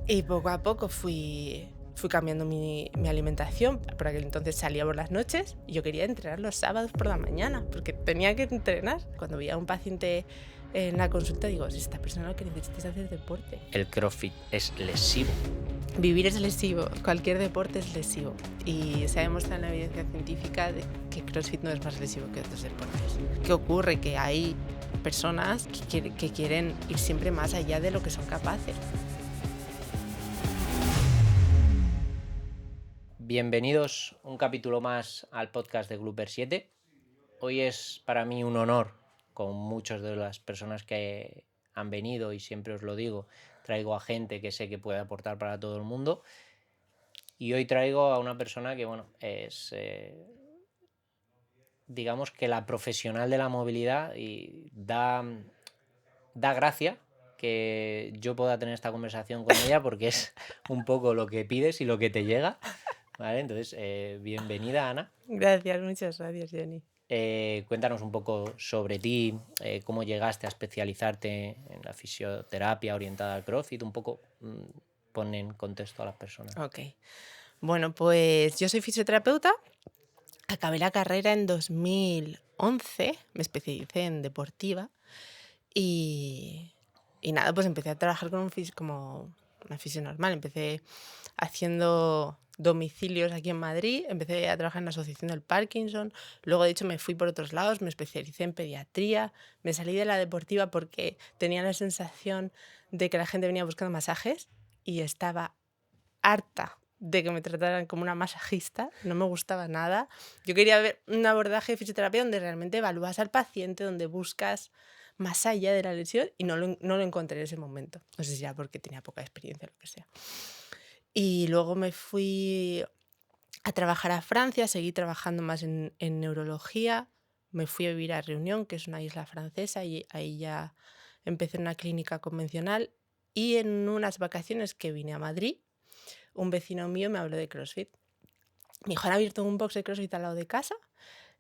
Y poco a poco fui cambiando mi alimentación. Por aquel entonces salía por las noches y yo quería entrenar los sábados por la mañana, porque tenía que entrenar. Cuando veía a un paciente en la consulta, digo, si esta persona lo que necesita es hacer deporte. El CrossFit es lesivo. Vivir es lesivo, cualquier deporte es lesivo. Y se ha demostrado en la evidencia científica de que CrossFit no es más lesivo que otros deportes. ¿Qué ocurre? Que hay personas que quieren ir siempre más allá de lo que son capaces. Bienvenidos un capítulo más al podcast de Glooper 7. Hoy es para mí un honor, con muchas de las personas que han venido, y siempre os lo digo, traigo a gente que sé que puede aportar para todo el mundo. Y hoy traigo a una persona que, bueno, es, digamos que la profesional de la movilidad, y da gracia que yo pueda tener esta conversación con ella porque es un poco lo que pides y lo que te llega. Vale, entonces, bienvenida, Ana. Gracias, muchas gracias, Jenny. Cuéntanos un poco sobre ti, cómo llegaste a especializarte en la fisioterapia orientada al CrossFit, un poco pon en contexto a las personas. Ok. Bueno, pues yo soy fisioterapeuta. Acabé la carrera en 2011, me especialicé en deportiva y nada, pues empecé a trabajar como una fisio normal. Empecé haciendo domicilios aquí en Madrid, empecé a trabajar en la Asociación del Parkinson, luego de hecho me fui por otros lados, me especialicé en pediatría, me salí de la deportiva porque tenía la sensación de que la gente venía buscando masajes y estaba harta de que me trataran como una masajista, no me gustaba nada. Yo quería ver un abordaje de fisioterapia donde realmente evalúas al paciente, donde buscas más allá de la lesión, y no lo encontré en ese momento. No sé si era porque tenía poca experiencia o lo que sea. Y luego me fui a trabajar a Francia, seguí trabajando más en neurología, me fui a vivir a Reunión, que es una isla francesa, y ahí ya empecé en una clínica convencional. Y en unas vacaciones que vine a Madrid, un vecino mío me habló de CrossFit. Me dijo, han abierto un box de CrossFit al lado de casa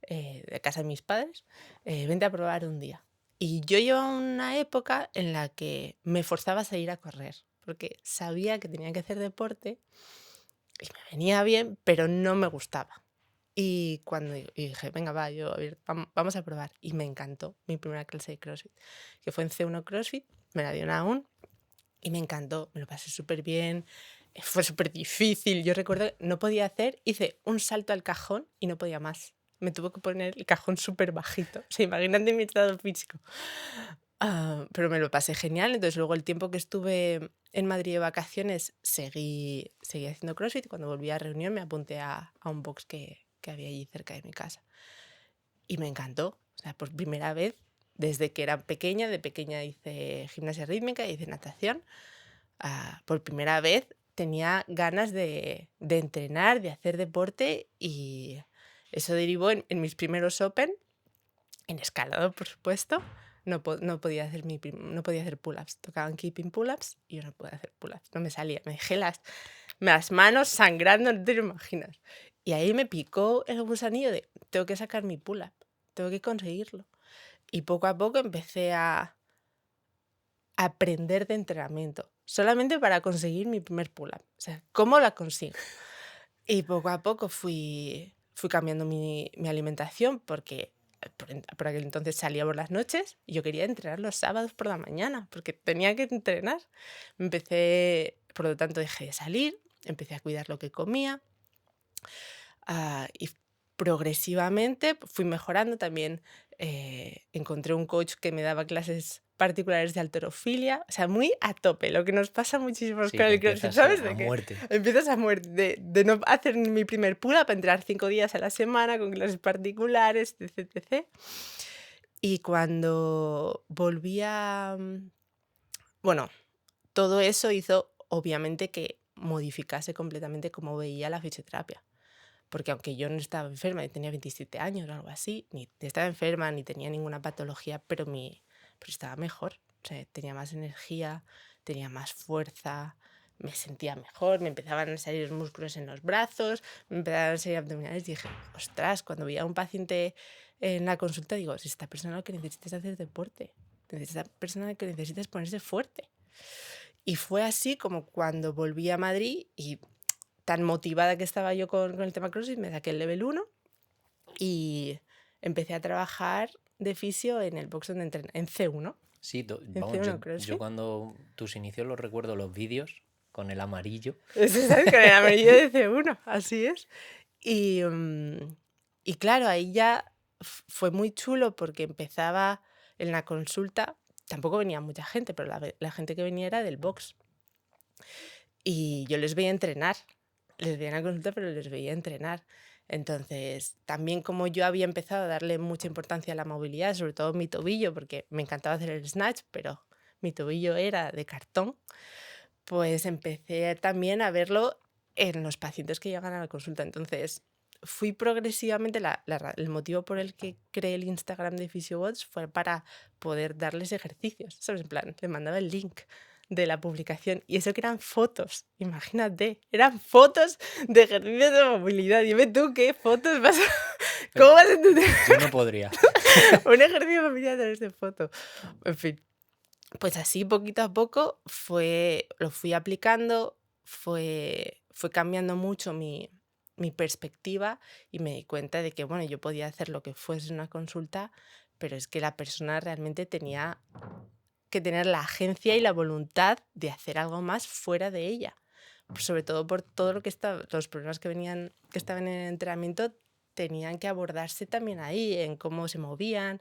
de mis padres, vente a probar un día. Y yo llevaba una época en la que me forzaba a salir a correr, porque sabía que tenía que hacer deporte y me venía bien, pero no me gustaba. Y dije, venga, vamos a probar. Y me encantó mi primera clase de CrossFit, que fue en C1 CrossFit, me la dieron aún, y me encantó, me lo pasé súper bien, fue súper difícil. Yo recuerdo que no podía hice un salto al cajón y no podía más. Me tuvo que poner el cajón súper bajito. O sea, imagínate mi estado físico. Pero me lo pasé genial. Entonces, luego el tiempo que estuve en Madrid de vacaciones, seguí haciendo CrossFit. Cuando volví a Reunión me apunté a un box que había allí cerca de mi casa. Y me encantó. O sea, por primera vez, desde que era pequeña, de pequeña hice gimnasia rítmica, hice natación. Por primera vez tenía ganas de entrenar, de hacer deporte, y eso derivó en mis primeros Open, en escalado, por supuesto. No podía hacer pull-ups. Tocaban keeping pull-ups y yo no podía hacer pull-ups. No me salía. Me dejé las manos sangrando, no te lo imaginas. Y ahí me picó el gusanillo de tengo que sacar mi pull-up, tengo que conseguirlo. Y poco a poco empecé a aprender de entrenamiento, solamente para conseguir mi primer pull-up. O sea, ¿cómo la consigo? Y poco a poco fui cambiando mi alimentación, porque por aquel entonces salía por las noches y yo quería entrenar los sábados por la mañana, porque tenía que entrenar. Por lo tanto, dejé de salir, empecé a cuidar lo que comía, y progresivamente fui mejorando. También encontré un coach que me daba clases particulares de halterofilia, o sea, muy a tope, lo que nos pasa muchísimo Sí, con que el CrossFit, empiezas ¿sabes? a De que muerte. empiezas a muerte, de no hacer ni mi primer pull-up, a entrenar 5 días a la semana con clases particulares, etc, etc. Y cuando volví bueno, todo eso hizo, obviamente, que modificase completamente cómo veía la fisioterapia. Porque aunque yo no estaba enferma, y tenía 27 años o algo así, ni estaba enferma, ni tenía ninguna patología, pero estaba mejor. O sea, tenía más energía, tenía más fuerza, me sentía mejor, me empezaban a salir músculos en los brazos, me empezaban a salir abdominales. Y dije, ostras, cuando veía a un paciente en la consulta, digo, si esta persona lo que necesita es hacer deporte, esta persona lo que necesita es ponerse fuerte. Y fue así como cuando volví a Madrid y tan motivada que estaba yo con el tema CrossFit, me saqué el level 1 y empecé a trabajar de fisio en el box donde entrené, en C1. Sí, En vamos, C1 yo CrossFit. cuando tus inicios los recuerdo los vídeos con el amarillo. Eso es con el amarillo de C1, así es. Y, y claro, ahí ya fue muy chulo porque empezaba en la consulta, tampoco venía mucha gente, pero la gente que venía era del box. Y yo les veía entrenar, les veía en la consulta, pero les veía entrenar. Entonces, también como yo había empezado a darle mucha importancia a la movilidad, sobre todo mi tobillo, porque me encantaba hacer el snatch, pero mi tobillo era de cartón, pues empecé también a verlo en los pacientes que llegan a la consulta. Entonces, fui progresivamente, el motivo por el que creé el Instagram de PhysioBots fue para poder darles ejercicios, ¿sabes? En plan, le mandaba el link de la publicación y eso que eran fotos, imagínate, eran fotos de ejercicios de movilidad. Dime tú qué fotos vas a... ¿Cómo vas a entender Yo no podría. un ejercicio de movilidad a través de foto? En fin. Pues así, poquito a poco, lo fui aplicando, fue cambiando mucho mi perspectiva y me di cuenta de que, bueno, yo podía hacer lo que fuese una consulta, pero es que la persona realmente tenía que tener la agencia y la voluntad de hacer algo más fuera de ella. Sobre todo por todo lo que los problemas que estaban en el entrenamiento tenían que abordarse también ahí, en cómo se movían,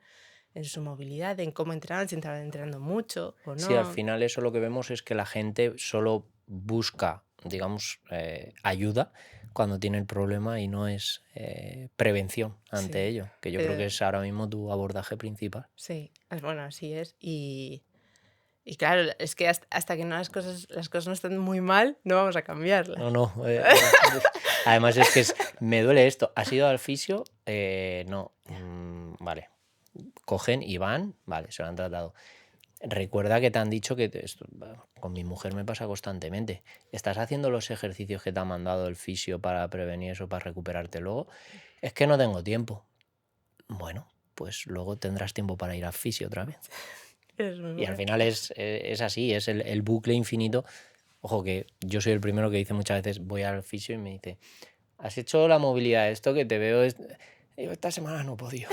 en su movilidad, en cómo entrenaban, si estaban entrenando mucho o Sí, al no. final eso lo que vemos es que la gente solo busca, digamos, ayuda cuando tiene el problema y no es prevención ante Sí, ello, que yo creo que es ahora mismo tu abordaje principal. sí, bueno, así es. Y claro, es que hasta que no las cosas no están muy mal, no vamos a cambiarlas. No, no. Además es que me duele esto. ¿Has ido al fisio? No. Vale. Cogen y van, vale, se lo han tratado. Recuerda que te han dicho que con mi mujer me pasa constantemente. ¿Estás haciendo los ejercicios que te ha mandado el fisio para prevenir eso, para recuperarte luego? Es que no tengo tiempo. Bueno, pues luego tendrás tiempo para ir al fisio otra vez. Es muy Y al bueno. final es así, es el bucle infinito. Ojo que yo soy el primero que dice muchas veces, voy al fisio y me dice, ¿has hecho la movilidad? Esto que te veo digo, esta semana no he podido.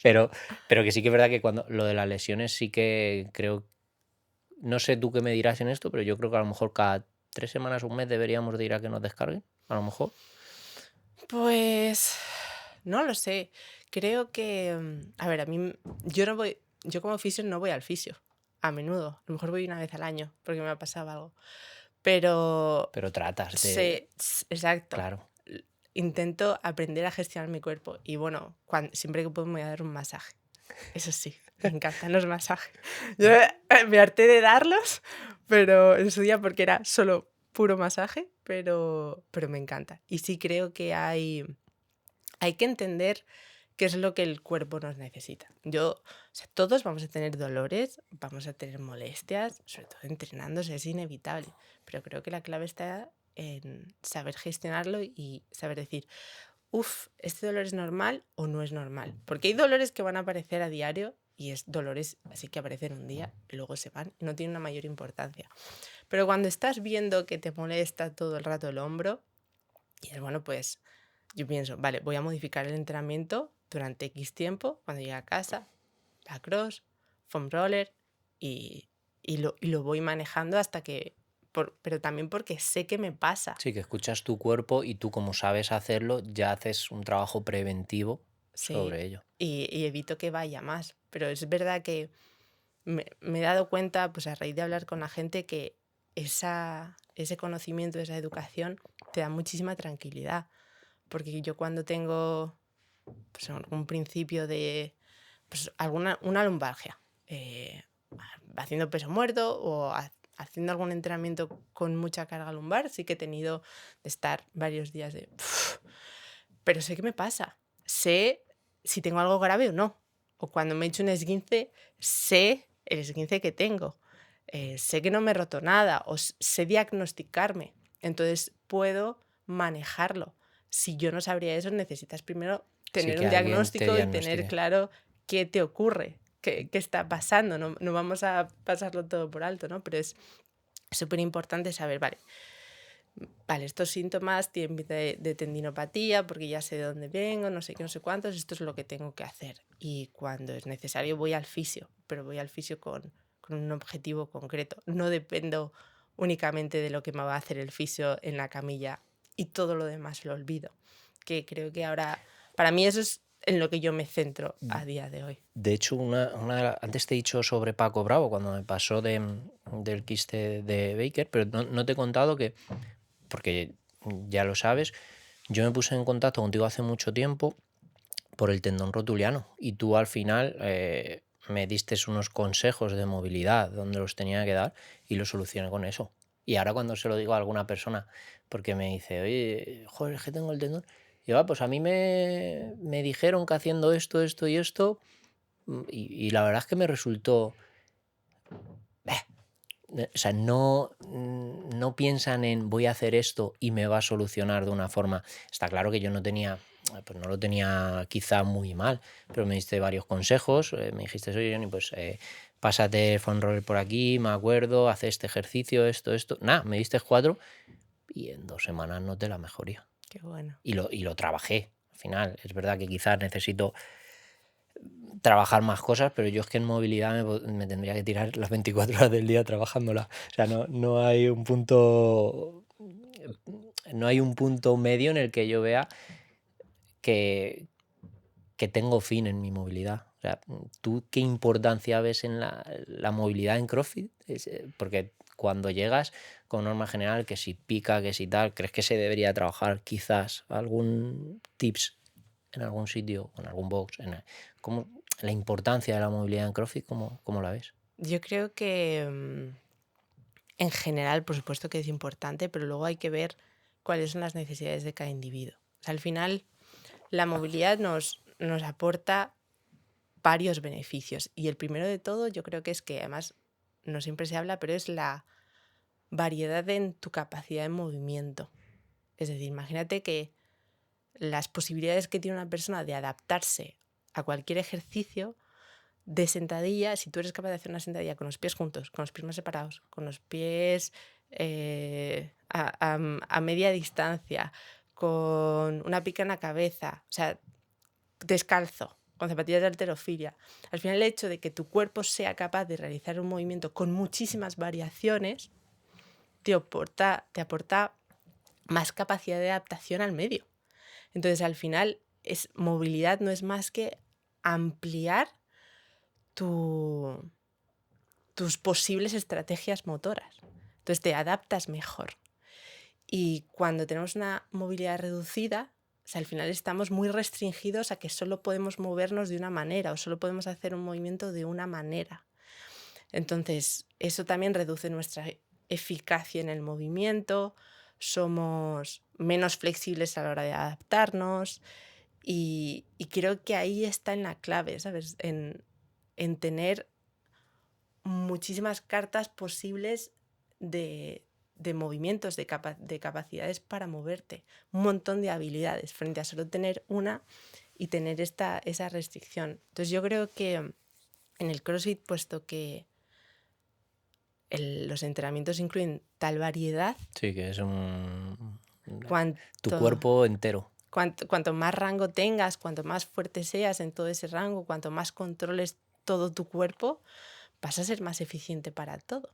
pero que sí que es verdad que cuando lo de las lesiones sí que creo, no sé tú qué me dirás en esto, pero yo creo que a lo mejor cada 3 semanas o un mes deberíamos de ir a que nos descarguen, a lo mejor. Pues no lo sé. Creo que, a ver, yo como fisio no voy al fisio a menudo. A lo mejor voy una vez al año porque me ha pasado algo. Pero Pero tratas de... exacto. Claro. Intento aprender a gestionar mi cuerpo y bueno, siempre que puedo me voy a dar un masaje. Eso sí, me encantan los masajes. Yo me harté de darlos, pero en su día porque era solo puro masaje, pero me encanta. Y sí creo que hay que entender qué es lo que el cuerpo nos necesita. O sea, todos vamos a tener dolores, vamos a tener molestias, sobre todo entrenándose, es inevitable. Pero creo que la clave está en saber gestionarlo y saber decir, ¿este dolor es normal o no es normal? Porque hay dolores que van a aparecer a diario y es dolores así que aparecen un día y luego se van y no tienen una mayor importancia. Pero cuando estás viendo que te molesta todo el rato el hombro, y es bueno, pues yo pienso, vale, voy a modificar el entrenamiento durante X tiempo, cuando llegue a casa, la cross, foam roller y lo voy manejando hasta que... pero también porque sé que me pasa. Sí, que escuchas tu cuerpo y tú como sabes hacerlo, ya haces un trabajo preventivo Sí, sobre ello. y evito que vaya más. Pero es verdad que me he dado cuenta, pues a raíz de hablar con la gente, que ese conocimiento, esa educación te da muchísima tranquilidad. Porque yo cuando tengo pues, algún principio de pues, una lumbalgia, haciendo peso muerto o haciendo algún entrenamiento con mucha carga lumbar, sí que he tenido de estar varios días de... pero sé qué me pasa. Sé si tengo algo grave o no. O cuando me he hecho un esguince, sé el esguince que tengo. Sé que no me he roto nada o sé diagnosticarme. Entonces puedo manejarlo. Si yo no sabría eso, necesitas primero tener que un alguien te diagnóstico y tener diagnostique. claro qué te ocurre, qué está pasando. No vamos a pasarlo todo por alto, ¿no? Pero es es súper importante saber, vale, estos síntomas tienen pinta de tendinopatía porque ya sé de dónde vengo, no sé qué, no sé cuántos, esto es lo que tengo que hacer. Y cuando es necesario voy al fisio, pero voy al fisio con un objetivo concreto. No dependo únicamente de lo que me va a hacer el fisio en la camilla y todo lo demás lo olvido. Que creo que ahora, para mí eso es en lo que yo me centro a día de hoy. De hecho, antes te he dicho sobre Paco Bravo, cuando me pasó del quiste de Baker, pero no te he contado que, porque ya lo sabes, yo me puse en contacto contigo hace mucho tiempo por el tendón rotuliano y tú al final me diste unos consejos de movilidad donde los tenía que dar y lo solucioné con eso. Y ahora cuando se lo digo a alguna persona, porque me dice, oye, joder, es que tengo el tendón, y va, pues a mí me dijeron que haciendo esto, esto y esto, y la verdad es que me resultó... O sea, no piensan en voy a hacer esto y me va a solucionar de una forma. Está claro que yo no lo tenía quizá muy mal, pero me diste varios consejos. Me dijiste, oye, Johnny, pues pásate el foam roller por aquí, me acuerdo, haz este ejercicio, esto. Nada, me diste 4 y en 2 semanas noté la mejoría. Qué bueno. Y lo trabajé. Al final, es verdad que quizás necesito trabajar más cosas, pero yo es que en movilidad me tendría que tirar las 24 horas del día trabajándola. O sea, no hay un punto medio en el que yo vea que tengo fin en mi movilidad. O sea, ¿tú qué importancia ves en la movilidad en CrossFit? Porque cuando llegas, con norma general, que si pica, que si tal, ¿crees que se debería trabajar quizás algún tips en algún sitio, en algún box? ¿Cómo, la importancia de la movilidad en CrossFit, cómo la ves? Yo creo que en general, por supuesto que es importante, pero luego hay que ver cuáles son las necesidades de cada individuo. O sea, al final, la movilidad nos aporta varios beneficios. Y el primero de todo, yo creo que es que además no siempre se habla, pero es la variedad en tu capacidad de movimiento. Es decir, imagínate que las posibilidades que tiene una persona de adaptarse a cualquier ejercicio de sentadilla, si tú eres capaz de hacer una sentadilla con los pies juntos, con los pies más separados, con los pies a media distancia, con una pica en la cabeza, o sea, descalzo, con zapatillas de halterofilia. Al final, el hecho de que tu cuerpo sea capaz de realizar un movimiento con muchísimas variaciones te aporta más capacidad de adaptación al medio. Entonces, al final, movilidad no es más que ampliar tus posibles estrategias motoras. Entonces, te adaptas mejor. Y cuando tenemos una movilidad reducida, o sea, al final estamos muy restringidos a que solo podemos movernos de una manera o solo podemos hacer un movimiento de una manera. Entonces, eso también reduce nuestra eficacia en el movimiento, somos menos flexibles a la hora de adaptarnos y creo que ahí está en la clave, ¿sabes? En tener muchísimas cartas posibles de movimientos, de capacidades para moverte, un montón de habilidades frente a solo tener una y tener esa restricción. Entonces yo creo que en el CrossFit, puesto que los entrenamientos incluyen tal variedad, Sí, que es tu cuanto, cuerpo entero. cuanto más rango tengas, cuanto más fuerte seas en todo ese rango, cuanto más controles todo tu cuerpo, vas a ser más eficiente para todo.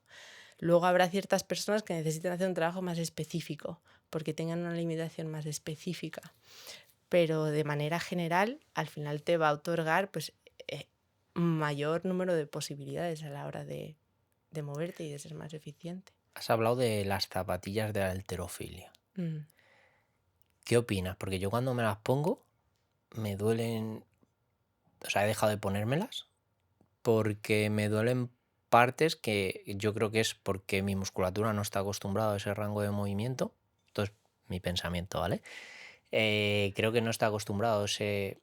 Luego habrá ciertas personas que necesitan hacer un trabajo más específico porque tengan una limitación más específica, pero de manera general al final te va a otorgar pues, mayor número de posibilidades a la hora de moverte y de ser más eficiente. Has hablado de las zapatillas de la halterofilia. ¿Qué opinas? Porque yo cuando me las pongo me duelen, o sea, he dejado de ponérmelas porque me duelen partes que yo creo que es porque mi musculatura no está acostumbrada a ese rango de movimiento. Entonces, mi pensamiento, ¿vale? Creo que no está acostumbrado a ese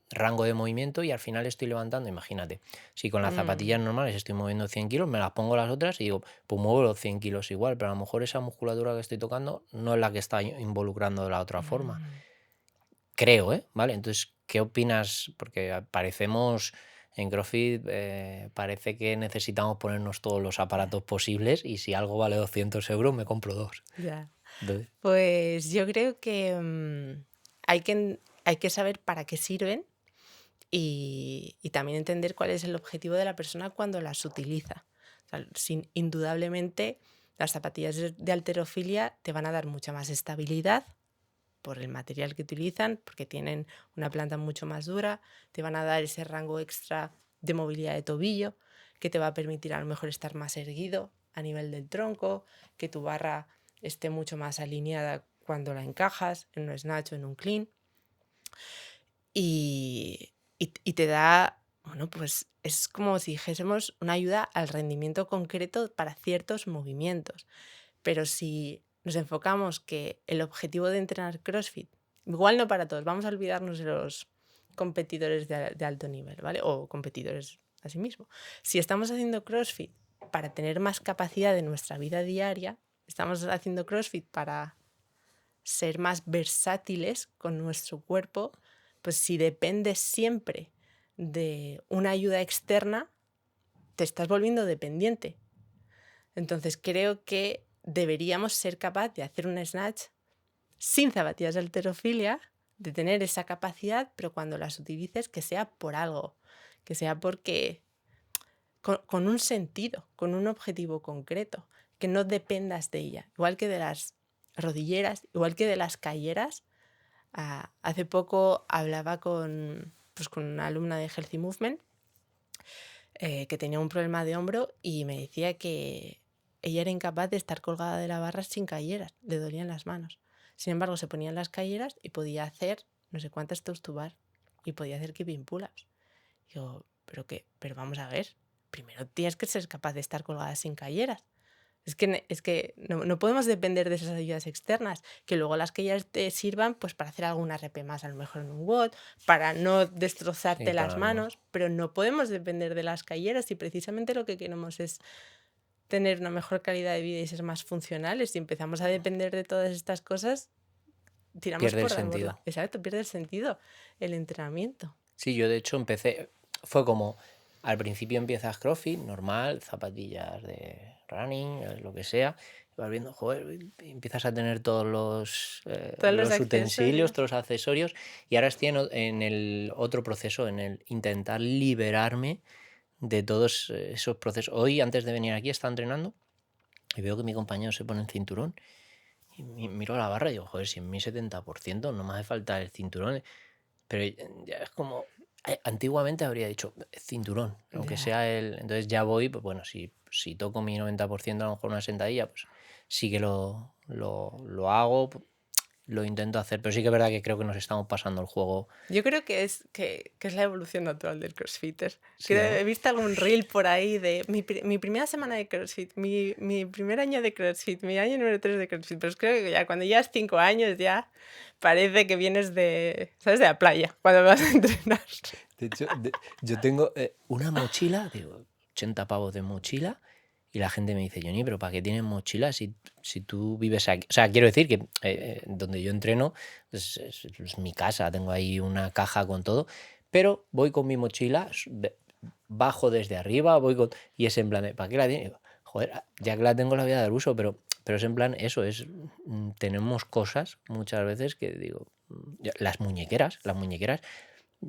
rango de movimiento y al final estoy levantando, imagínate, si con las zapatillas normales estoy moviendo 100 kilos, me las pongo las otras y digo, pues muevo los 100 kilos igual, pero a lo mejor esa musculatura que estoy tocando no es la que está involucrando de la otra forma. Creo, ¿eh? ¿Vale? Entonces, ¿qué opinas? Porque parecemos En CrossFit parece que necesitamos ponernos todos los aparatos posibles y si algo vale 200 euros me compro 2. Ya. Entonces, Pues yo creo que hay que saber para qué sirven y también entender cuál es el objetivo de la persona cuando las utiliza. O sea, indudablemente, las zapatillas de halterofilia te van a dar mucha más estabilidad por el material que utilizan, porque tienen una planta mucho más dura, te van a dar ese rango extra de movilidad de tobillo, que te va a permitir a lo mejor estar más erguido a nivel del tronco, que tu barra esté mucho más alineada cuando la encajas en un snatch o en un clean. Y te da, bueno, pues es como si dijésemos una ayuda al rendimiento concreto para ciertos movimientos. Pero si nos enfocamos que el objetivo de entrenar CrossFit, igual no para todos, vamos a olvidarnos de los competidores de alto nivel, ¿vale? O competidores a sí mismo. Si estamos haciendo CrossFit para tener más capacidad en nuestra vida diaria, estamos haciendo CrossFit para ser más versátiles con nuestro cuerpo, pues si dependes siempre de una ayuda externa, te estás volviendo dependiente. Entonces creo que deberíamos ser capaces de hacer un snatch sin zapatillas de halterofilia, de tener esa capacidad, pero cuando las utilices que sea por algo, que sea porque con un sentido, con un objetivo concreto, que no dependas de ella, igual que de las rodilleras, igual que de las calleras. Hace poco hablaba con una alumna de Healthy Movement que tenía un problema de hombro y me decía que ella era incapaz de estar colgada de la barra sin calleras, le dolían las manos. Sin embargo, se ponían las calleras y podía hacer no sé cuántas toes to bar y podía hacer keeping pull-ups. Digo, pero vamos a ver, primero tienes que ser capaz de estar colgada sin calleras. Es que no podemos depender de esas ayudas externas, que luego las que ya te sirvan pues para hacer alguna RP más, a lo mejor en un WOD, para no destrozarte sí, las manos, pero no podemos depender de las calleras y precisamente lo que queremos es tener una mejor calidad de vida y ser más funcionales. Si empezamos a depender de todas estas cosas, tiramos pierde el por la sentido. borda. Exacto, pierde el sentido el entrenamiento. Sí, yo de hecho empecé, fue como, al principio empiezas CrossFit, normal, zapatillas de running, lo que sea, y vas viendo, joder, y empiezas a tener todos Todos los los utensilios, accesorios. todos los accesorios, y ahora estoy en el otro proceso, en el intentar liberarme de todos esos procesos. Hoy, antes de venir aquí, estaba entrenando y veo que mi compañero se pone el cinturón y miro la barra y digo, joder, si en mi 70% no me hace falta el cinturón. Pero ya es como, antiguamente habría dicho cinturón, aunque Ya. sea el... Entonces ya voy, pues bueno, si toco mi 90%, a lo mejor una sentadilla, pues sí que lo hago, lo intento hacer, pero sí que es verdad que creo que nos estamos pasando el juego. Yo creo que es la evolución natural del crossfitter. Sí, Creo, ¿no? he visto algún reel por ahí de mi primera semana de CrossFit, mi primer año de CrossFit, mi año número 3 de CrossFit. Pero creo que ya cuando llevas 5 años ya parece que vienes ¿sabes? De la playa, cuando vas a entrenar. De hecho, yo tengo una mochila, digo, 80 pavos de mochila, y la gente me dice, Johnny, pero ¿para qué tienes mochila si tú vives aquí? O sea, quiero decir que donde yo entreno es mi casa, tengo ahí una caja con todo, pero voy con mi mochila, bajo desde arriba, y es en plan, ¿para qué la tienes? Digo, joder, ya que la tengo la voy a dar uso, pero es en plan, eso es, tenemos cosas muchas veces que digo, las muñequeras,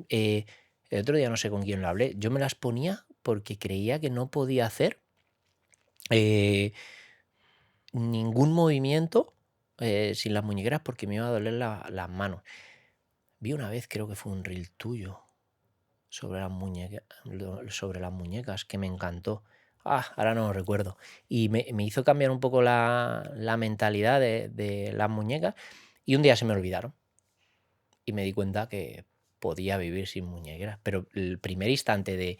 el otro día no sé con quién lo hablé, yo me las ponía porque creía que no podía hacer eh, ningún movimiento sin las muñequeras porque me iba a doler las manos. Vi una vez, creo que fue un reel tuyo, sobre sobre las muñecas, que me encantó. Ahora no lo recuerdo. Y me hizo cambiar un poco la mentalidad de las muñecas y un día se me olvidaron. Y me di cuenta que podía vivir sin muñequeras. Pero el primer instante de,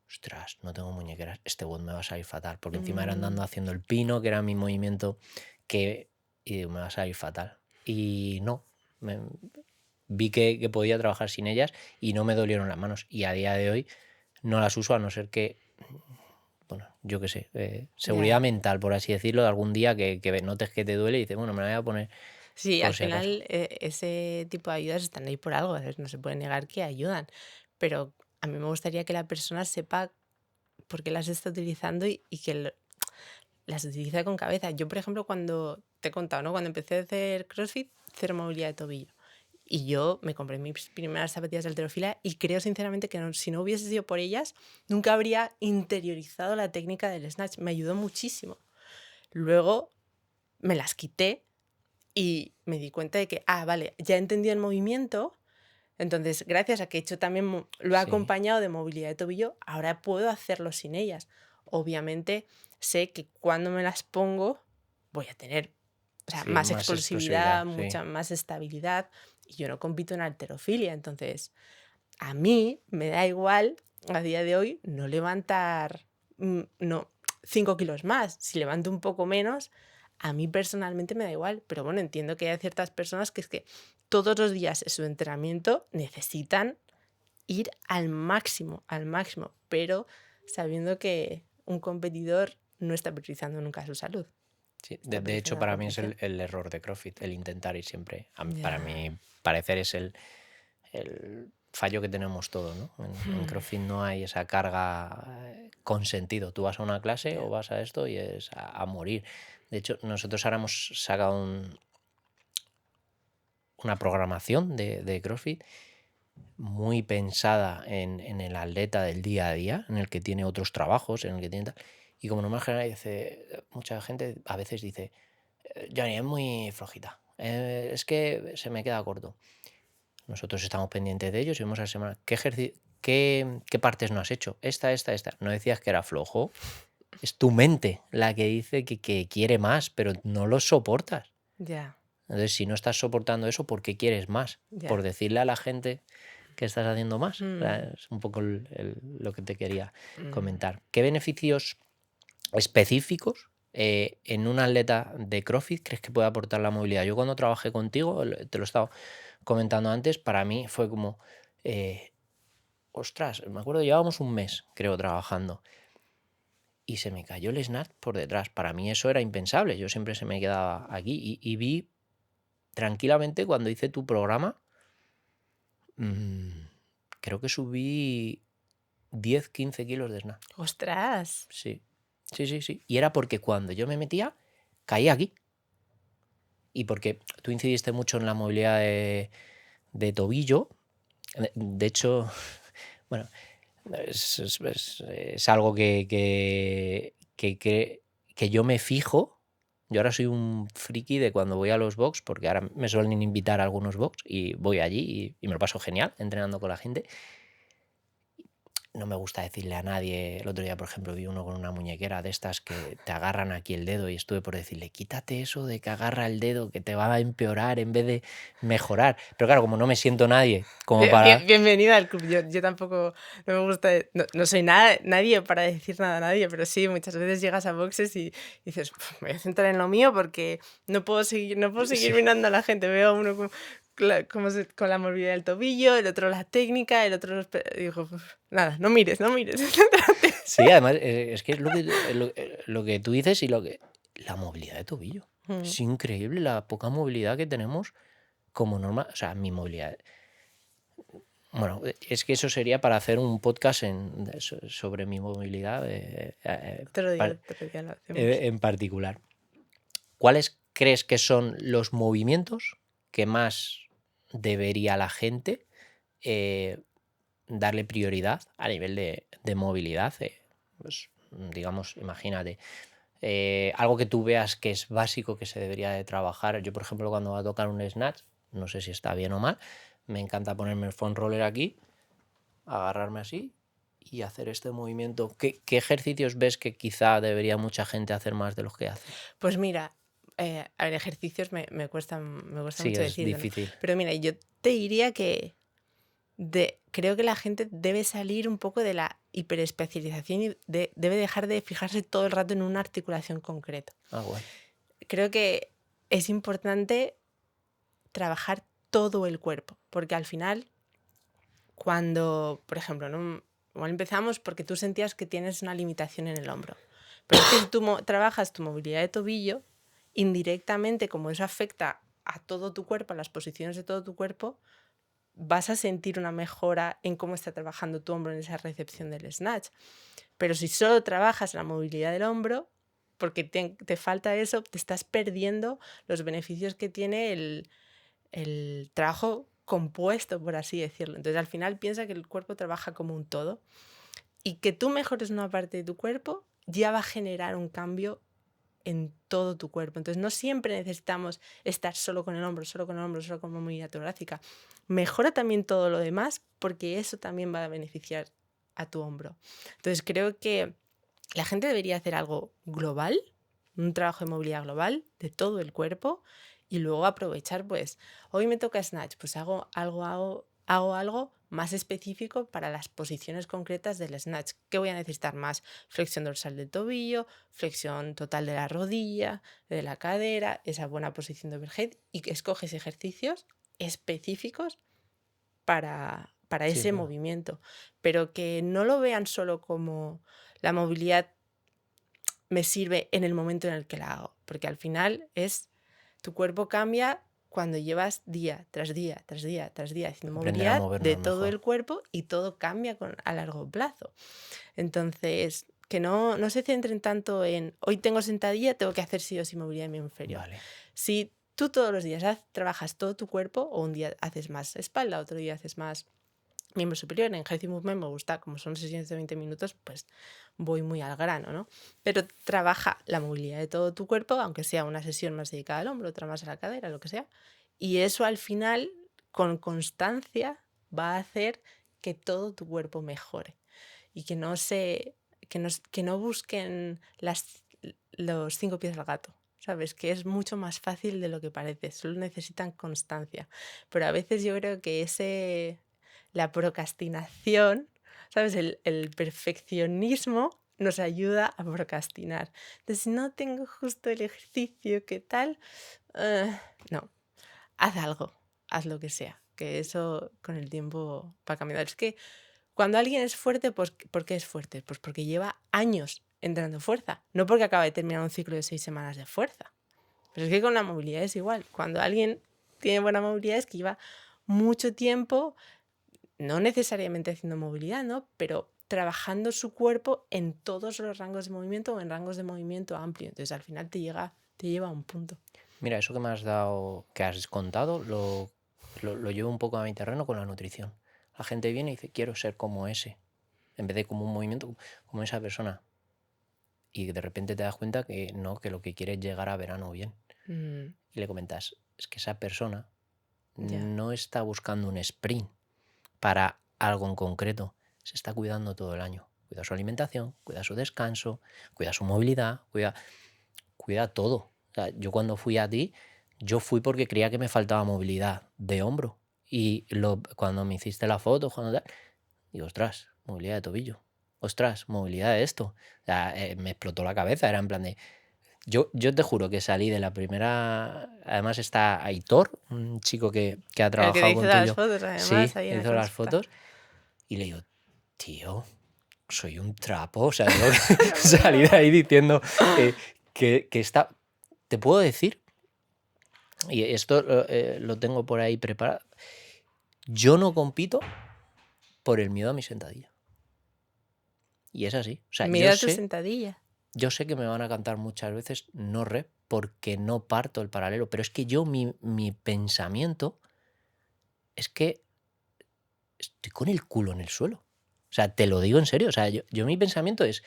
ostras, no tengo muñequeras, este WOD me va a salir fatal. Porque encima era andando haciendo el pino, que era mi movimiento, y digo, me va a salir fatal. Y no, vi que podía trabajar sin ellas y no me dolieron las manos. Y a día de hoy no las uso a no ser que, bueno, yo qué sé, seguridad mental, por así decirlo, de algún día que notes que te duele y dices, bueno, me la voy a poner Sí, por al si acaso. final ese tipo de ayudas están ahí por algo, ¿sabes? No se puede negar que ayudan, pero a mí me gustaría que la persona sepa por qué las está utilizando y que las utiliza con cabeza. Yo, por ejemplo, cuando te he contado, ¿no? Cuando empecé a hacer CrossFit, cero movilidad de tobillo. Y yo me compré mis primeras zapatillas de halterofilia y creo sinceramente que si no hubiese sido por ellas, nunca habría interiorizado la técnica del snatch. Me ayudó muchísimo. Luego me las quité y me di cuenta de que, vale, ya he entendido el movimiento. Entonces, gracias a que he hecho también, lo he acompañado de movilidad de tobillo, ahora puedo hacerlo sin ellas. Obviamente, sé que cuando me las pongo voy a tener más explosividad, mucha más estabilidad, y yo no compito en halterofilia. Entonces, a mí me da igual a día de hoy no levantar 5 kilos más. Si levanto un poco menos, a mí personalmente me da igual. Pero bueno, entiendo que hay ciertas personas que es que todos los días en su entrenamiento necesitan ir al máximo, pero sabiendo que un competidor no está priorizando nunca su salud. Sí, de hecho, para mí es el error de CrossFit, el intentar ir siempre. Para mi parecer es el fallo que tenemos todos, ¿no? En CrossFit no hay esa carga con sentido. Tú vas a una clase o vas a esto y es a morir. De hecho, nosotros ahora hemos sacado una programación de CrossFit muy pensada en el atleta del día a día, en el que tiene otros trabajos, en el que tiene... Y como norma general dice, mucha gente a veces dice, Johnny, es muy flojita, es que se me queda corto. Nosotros estamos pendientes de ellos y vemos a la semana, ¿qué partes no has hecho? Esta. No decías que era flojo, es tu mente la que dice que quiere más, pero no lo soportas. Ya. Entonces, si no estás soportando eso, ¿por qué quieres más? Por decirle a la gente que estás haciendo más. O sea, es un poco lo que te quería comentar. ¿Qué beneficios específicos en un atleta de CrossFit crees que puede aportar la movilidad? Yo cuando trabajé contigo, te lo he estado comentando antes, para mí fue como, ostras, me acuerdo, llevábamos un mes, creo, trabajando. Y se me cayó el snatch por detrás. Para mí eso era impensable. Yo siempre se me quedaba aquí. Y vi tranquilamente cuando hice tu programa, creo que subí 10, 15 kilos de snatch. ¡Ostras! Sí. Y era porque cuando yo me metía, caía aquí. Y porque tú incidiste mucho en la movilidad de tobillo. De hecho, bueno, es algo que yo me fijo. Yo ahora soy un friki de cuando voy a los box, porque ahora me suelen invitar a algunos box y voy allí y me lo paso genial entrenando con la gente. No me gusta decirle a nadie. El otro día, por ejemplo, vi uno con una muñequera de estas que te agarran aquí el dedo y estuve por decirle, quítate eso de que agarra el dedo, que te va a empeorar en vez de mejorar. Pero claro, como no me siento nadie como para... Bienvenida al club. Yo tampoco no me gusta... No soy nadie para decir nada a nadie, pero sí, muchas veces llegas a boxes y dices, me voy a centrar en lo mío porque no puedo seguir mirando a la gente. Veo a uno con la movilidad del tobillo, el otro la técnica, el otro... Digo, nada, no mires. Sí, además, es que es lo que tú dices y la movilidad de tobillo. Es increíble la poca movilidad que tenemos como norma. O sea, mi movilidad... Bueno, es que eso sería para hacer un podcast sobre mi movilidad Otro día lo hacemos. En particular. ¿Cuáles crees que son los movimientos que más debería la gente darle prioridad a nivel de movilidad? Pues, digamos, imagínate, algo que tú veas que es básico, que se debería de trabajar. Yo, por ejemplo, cuando va a tocar un snatch, no sé si está bien o mal, me encanta ponerme el foam roller aquí, agarrarme así y hacer este movimiento. ¿Qué ejercicios ves que quizá debería mucha gente hacer más de los que hace? Pues mira, a ver, ejercicios me cuesta mucho decirlo, es difícil. ¿no? Pero mira, yo te diría que creo que la gente debe salir un poco de la hiperespecialización y debe dejar de fijarse todo el rato en una articulación concreta. Bueno. Creo que es importante trabajar todo el cuerpo, porque al final, cuando, por ejemplo, ¿no? Igual empezamos porque tú sentías que tienes una limitación en el hombro, pero es que si tú trabajas tu movilidad de tobillo, indirectamente, como eso afecta a todo tu cuerpo, a las posiciones de todo tu cuerpo, vas a sentir una mejora en cómo está trabajando tu hombro en esa recepción del snatch. Pero si solo trabajas la movilidad del hombro, porque te falta eso, te estás perdiendo los beneficios que tiene el trabajo compuesto, por así decirlo. Entonces, al final piensa que el cuerpo trabaja como un todo y que tú mejores una parte de tu cuerpo ya va a generar un cambio en todo tu cuerpo. Entonces, no siempre necesitamos estar solo con el hombro, solo con el hombro, solo con la movilidad torácica. Mejora también todo lo demás porque eso también va a beneficiar a tu hombro. Entonces, creo que la gente debería hacer algo global, un trabajo de movilidad global de todo el cuerpo y luego aprovechar, pues, hoy me toca snatch, pues hago algo más específico para las posiciones concretas del snatch. ¿Qué voy a necesitar más? Flexión dorsal del tobillo, flexión total de la rodilla, de la cadera, esa buena posición de overhead, y que escoges ejercicios específicos para Sí, ese claro. movimiento, pero que no lo vean solo como la movilidad me sirve en el momento en el que la hago, porque al final tu cuerpo cambia cuando llevas día tras día, tras día, tras día haciendo Aprender a movilidad de movernos todo mejor. el cuerpo y todo cambia a largo plazo. Entonces, que no se centren tanto en hoy tengo sentadilla, tengo que hacer sí o sí movilidad en mi inferior. Vale. Si tú todos los días trabajas todo tu cuerpo, o un día haces más espalda, otro día haces más miembro superior, en Healthy Movement me gusta, como son sesiones de 20 minutos, pues voy muy al grano, ¿no? Pero trabaja la movilidad de todo tu cuerpo, aunque sea una sesión más dedicada al hombro, otra más a la cadera, lo que sea. Y eso al final, con constancia, va a hacer que todo tu cuerpo mejore. Y que no busquen los 5 pies al gato. ¿Sabes? Que es mucho más fácil de lo que parece. Solo necesitan constancia. Pero a veces yo creo que la procrastinación, ¿sabes? El perfeccionismo nos ayuda a procrastinar. Entonces, si no tengo justo el ejercicio, ¿qué tal? No, haz algo, haz lo que sea, que eso con el tiempo va a cambiar. Es que cuando alguien es fuerte, pues, ¿por qué es fuerte? Pues porque lleva años entrenando fuerza, no porque acaba de terminar un ciclo de 6 semanas de fuerza. Pero es que con la movilidad es igual. Cuando alguien tiene buena movilidad es que lleva mucho tiempo, no necesariamente haciendo movilidad, ¿no? Pero trabajando su cuerpo en todos los rangos de movimiento o en rangos de movimiento amplio. Entonces al final te lleva a un punto. Mira, eso que me has dado, que has contado, lo llevo un poco a mi terreno con la nutrición. La gente viene y dice, quiero ser como ese, en vez de como un movimiento, como esa persona. Y de repente te das cuenta que no, que lo que quiere es llegar a verano bien. Mm, Y le comentas, es que esa persona ya. no está buscando un sprint para algo en concreto, se está cuidando todo el año. Cuida su alimentación, cuida su descanso, cuida su movilidad, cuida todo. O sea, yo cuando fui a ti, yo fui porque creía que me faltaba movilidad de hombro. Y cuando me hiciste la foto, digo, ostras, movilidad de tobillo. Ostras, movilidad de esto. O sea, me explotó la cabeza. Era en plan de. Yo te juro que salí de la primera. Además está Aitor, un chico que ha El que te trabajado hizo con tú y las yo. fotos, además, Sí, ahí en la hizo las consulta. fotos. Y le digo, tío, soy un trapo. O sea, tengo que salir de ahí diciendo que está. Te puedo decir, y esto lo tengo por ahí preparado. Yo no compito por el miedo a mi sentadilla. Y es así. O sea, Mira tu sentadilla. yo sé que me van a cantar muchas veces no rep porque no parto el paralelo, pero es que mi pensamiento es que estoy con el culo en el suelo. O sea, te lo digo en serio. O sea, yo mi pensamiento es,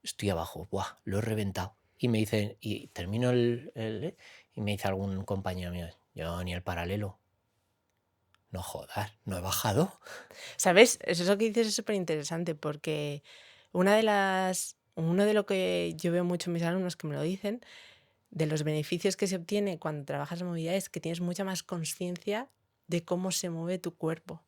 estoy abajo, ¡buah! Lo he reventado. Y me dicen, y termino y me dice algún compañero mío, yo ni el paralelo. No jodas, no he bajado. ¿Sabes? Eso que dices es súper interesante porque uno de lo que yo veo mucho en mis alumnos que me lo dicen, de los beneficios que se obtiene cuando trabajas en movilidad es que tienes mucha más conciencia de cómo se mueve tu cuerpo.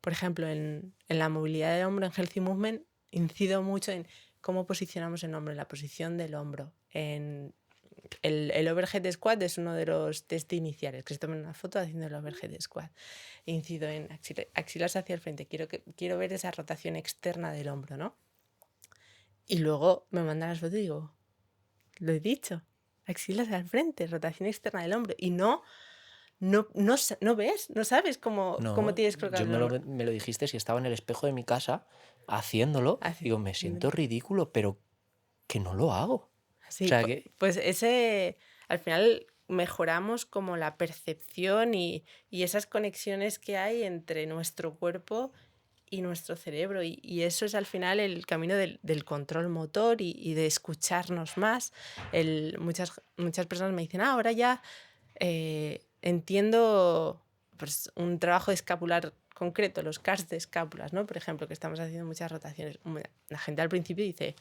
Por ejemplo, en la movilidad del hombro, en Healthy Movement, incido mucho en cómo posicionamos el hombro, en la posición del hombro. El overhead squat es uno de los test iniciales, que se tomen una foto haciendo el overhead squat. Incido en axilas hacia el frente, quiero ver esa rotación externa del hombro, ¿no? Y luego me mandan las fotos y digo, lo he dicho, axilas al frente, rotación externa del hombro. Y no no ves, no sabes cómo No, tienes que yo colocarlo. me lo dijiste si estaba en el espejo de mi casa haciéndolo. Así, Digo, me siento ridículo, pero que no lo hago. O sí, sea, que pues ese, al final mejoramos como la percepción y esas conexiones que hay entre nuestro cuerpo y nuestro cerebro. Y eso es al final el camino del control motor y de escucharnos más. Muchas personas me dicen, ahora ya entiendo pues, un trabajo de escapular concreto, los CARs de escápulas, ¿no? Por ejemplo, que estamos haciendo muchas rotaciones. La gente al principio dice,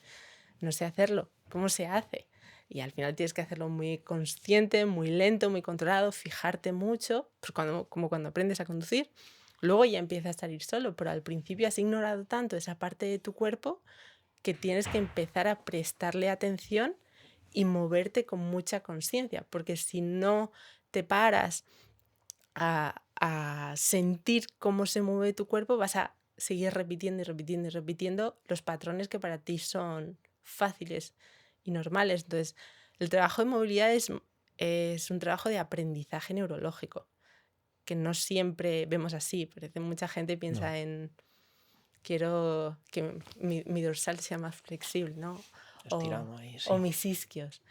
no sé hacerlo, ¿cómo se hace? Y al final tienes que hacerlo muy consciente, muy lento, muy controlado, fijarte mucho, pues como cuando aprendes a conducir. Luego ya empieza a salir solo, pero al principio has ignorado tanto esa parte de tu cuerpo que tienes que empezar a prestarle atención y moverte con mucha conciencia, porque si no te paras a sentir cómo se mueve tu cuerpo, vas a seguir repitiendo y repitiendo y repitiendo los patrones que para ti son fáciles y normales. Entonces, el trabajo de movilidad es un trabajo de aprendizaje neurológico, que no siempre vemos así. Parece mucha gente piensa no. en quiero que mi dorsal sea más flexible, ¿no? Estirando ahí, sí. O mis isquios.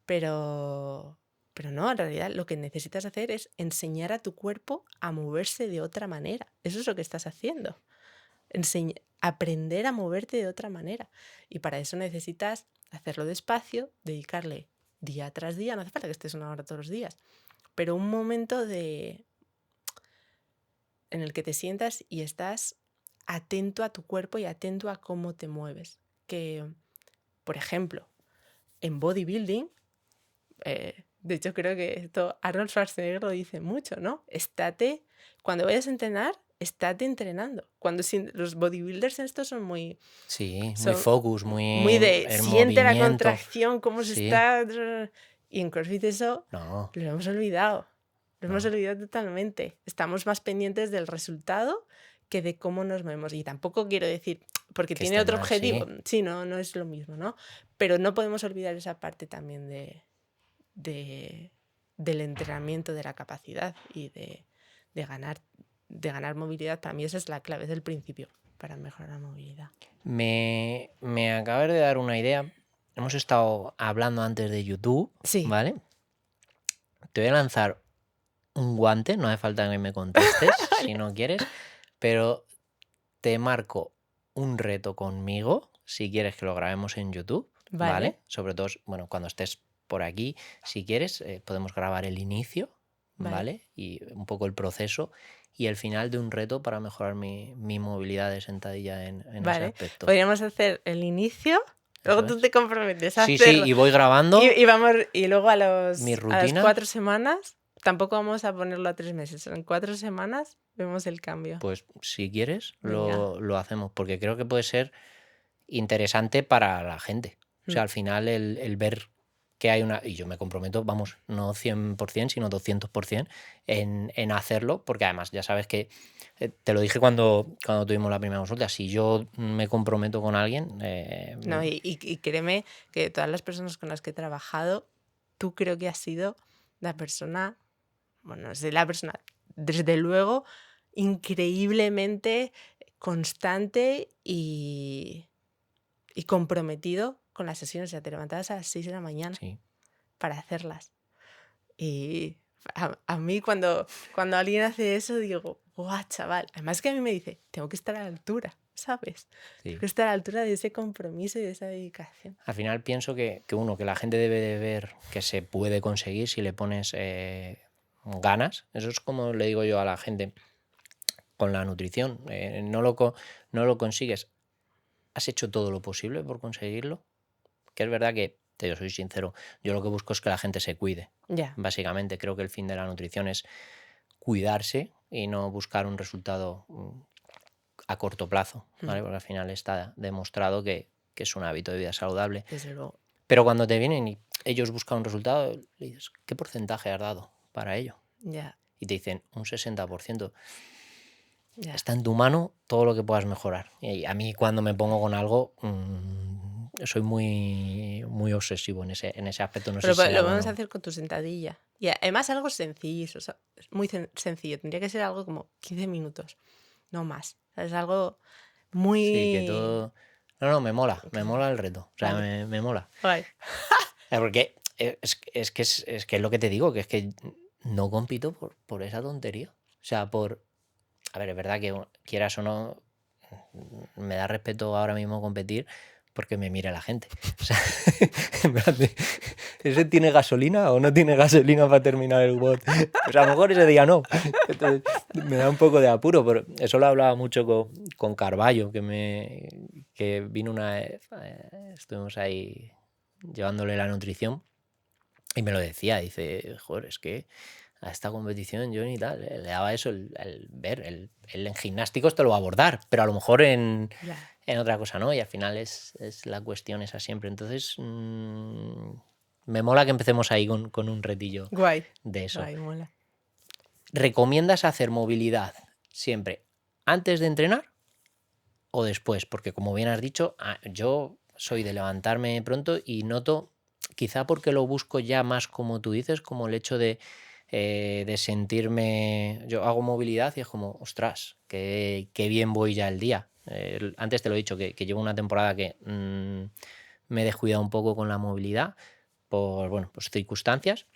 Pero no, en realidad lo que necesitas hacer es enseñar a tu cuerpo a moverse de otra manera. Eso es lo que estás haciendo. Aprender a moverte de otra manera. Y para eso necesitas hacerlo despacio, dedicarle día tras día, no hace falta que estés 1 hora todos los días, pero un momento en el que te sientas y estás atento a tu cuerpo y atento a cómo te mueves. Que, por ejemplo, en bodybuilding, de hecho creo que esto Arnold Schwarzenegger lo dice mucho, ¿no? Cuando vayas a entrenar, estate entrenando. Los bodybuilders estos son muy... Sí, muy Son focus, muy de el siente la movimiento. contracción, cómo se Sí. está... Y en CrossFit eso No, lo hemos olvidado. Lo hemos No. olvidado totalmente. Estamos más pendientes del resultado que de cómo nos movemos. Y tampoco quiero decir, porque que tiene esté otro mal, objetivo. sí. Sí, no es lo mismo, ¿no? Pero no podemos olvidar esa parte también del entrenamiento de la capacidad y de ganar movilidad. Para mí esa es la clave, es el principio para mejorar la movilidad. Me acabas de dar una idea. Hemos estado hablando antes de YouTube, Sí. ¿vale? Te voy a lanzar un guante, no hace falta que me contestes si no quieres, pero te marco un reto conmigo, si quieres que lo grabemos en YouTube, ¿vale? Sobre todo, bueno, cuando estés por aquí, si quieres, podemos grabar el inicio, ¿vale? Y un poco el proceso y el final de un reto para mejorar mi movilidad de sentadilla en ese aspecto. Podríamos hacer el inicio, luego tú te comprometes a Sí, hacer... sí, y voy grabando. Y luego a las mi rutina. 4 semanas, tampoco vamos a ponerlo a 3 meses, en 4 semanas vemos el cambio. Pues si quieres, Venga. lo hacemos, porque creo que puede ser interesante para la gente. O sea, al final el ver que hay una... Y yo me comprometo, vamos, no 100%, sino 200% en hacerlo, porque además ya sabes que, te lo dije cuando tuvimos la primera consulta, si yo me comprometo con alguien... No, y créeme que de todas las personas con las que he trabajado, tú creo que has sido la persona, bueno, no sé, la persona, desde luego, increíblemente constante y comprometido con las sesiones. O sea, te levantabas a las 6 de la mañana Sí. para hacerlas. Y a mí cuando alguien hace eso digo, guau, chaval. Además que a mí me dice, tengo que estar a la altura, ¿sabes? Sí. Tengo que estar a la altura de ese compromiso y de esa dedicación. Al final pienso que la gente debe de ver que se puede conseguir si le pones ganas. Eso es como le digo yo a la gente con la nutrición. No lo consigues. ¿Has hecho todo lo posible por conseguirlo? Que es verdad que, te soy sincero, yo lo que busco es que la gente se cuide. Ya. Básicamente creo que el fin de la nutrición es cuidarse y no buscar un resultado a corto plazo, ¿vale? Porque al final está demostrado que es un hábito de vida saludable. Desde luego. Pero cuando te vienen y ellos buscan un resultado, le dices, ¿qué porcentaje has dado para ello? Ya. Y te dicen, un 60%. Ya. Está en tu mano todo lo que puedas mejorar. Y a mí cuando me pongo con algo, soy muy, muy obsesivo en ese aspecto. No Pero sé si lo vamos a hacer con tu sentadilla Y además algo sencillo, muy sencillo. Tendría que ser algo como 15 minutos, no más. Es algo Sí, que muy... todo... No, me mola Claro. el reto. O sea, Vale. me mola. Guay. Porque es que es lo que te digo, que es que no compito por esa tontería. O sea, A ver, es verdad que quieras o no, me da respeto ahora mismo competir porque me mira la gente. O sea, en plan de, ¿ese tiene gasolina o no tiene gasolina para terminar el bot? Pues a lo mejor ese día no. Entonces, me da un poco de apuro, pero eso lo hablaba mucho con Carballo, que vino una vez, estuvimos ahí llevándole la nutrición y me lo decía, dice, joder, es que a esta competición yo ni tal, le daba eso, el ver, el en gimnásticos te lo va a abordar, pero a lo mejor en otra cosa no, y al final es la cuestión esa siempre. Entonces, me mola que empecemos ahí con un retillo Guay. de eso. Guay, mola. ¿Recomiendas hacer movilidad siempre antes de entrenar o después? Porque como bien has dicho, yo soy de levantarme pronto y noto, quizá porque lo busco ya más como tú dices, como el hecho de sentirme, yo hago movilidad y es como, ostras, qué bien voy ya el día. Antes te lo he dicho, que llevo una temporada que me he descuidado un poco con la movilidad por, bueno, pues circunstancias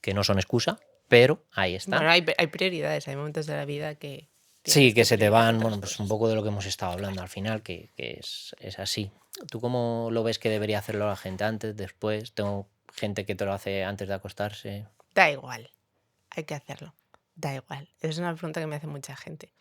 que no son excusa, pero ahí están. Bueno, hay prioridades, hay momentos de la vida que... Sí, que se te van, priorizar bueno, otras pues un cosas. poco de lo que hemos estado hablando al final, que es así. ¿Tú cómo lo ves que debería hacerlo la gente antes, después? Tengo gente que te lo hace antes de acostarse. Da igual, hay que hacerlo. Da igual. Es una pregunta que me hace mucha gente.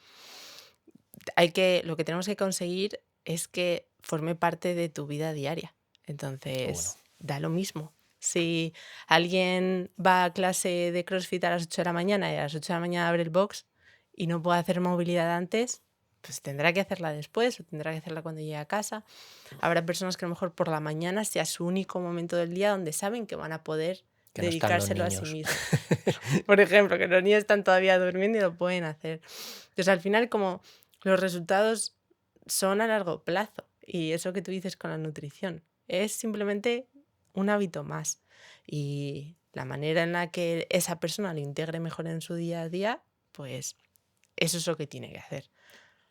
Lo que tenemos que conseguir es que forme parte de tu vida diaria. Entonces, da lo mismo. Si alguien va a clase de CrossFit a las 8 de la mañana y a las 8 de la mañana abre el box y no puede hacer movilidad antes, pues tendrá que hacerla después o tendrá que hacerla cuando llegue a casa. Habrá personas que a lo mejor por la mañana sea su único momento del día donde saben que van a poder Que no están los dedicárselo a sí niños. mismos. Por ejemplo, que los niños están todavía durmiendo y lo pueden hacer. Entonces, al final, como los resultados son a largo plazo, y eso que tú dices con la nutrición, es simplemente un hábito más. Y la manera en la que esa persona lo integre mejor en su día a día, pues eso es lo que tiene que hacer.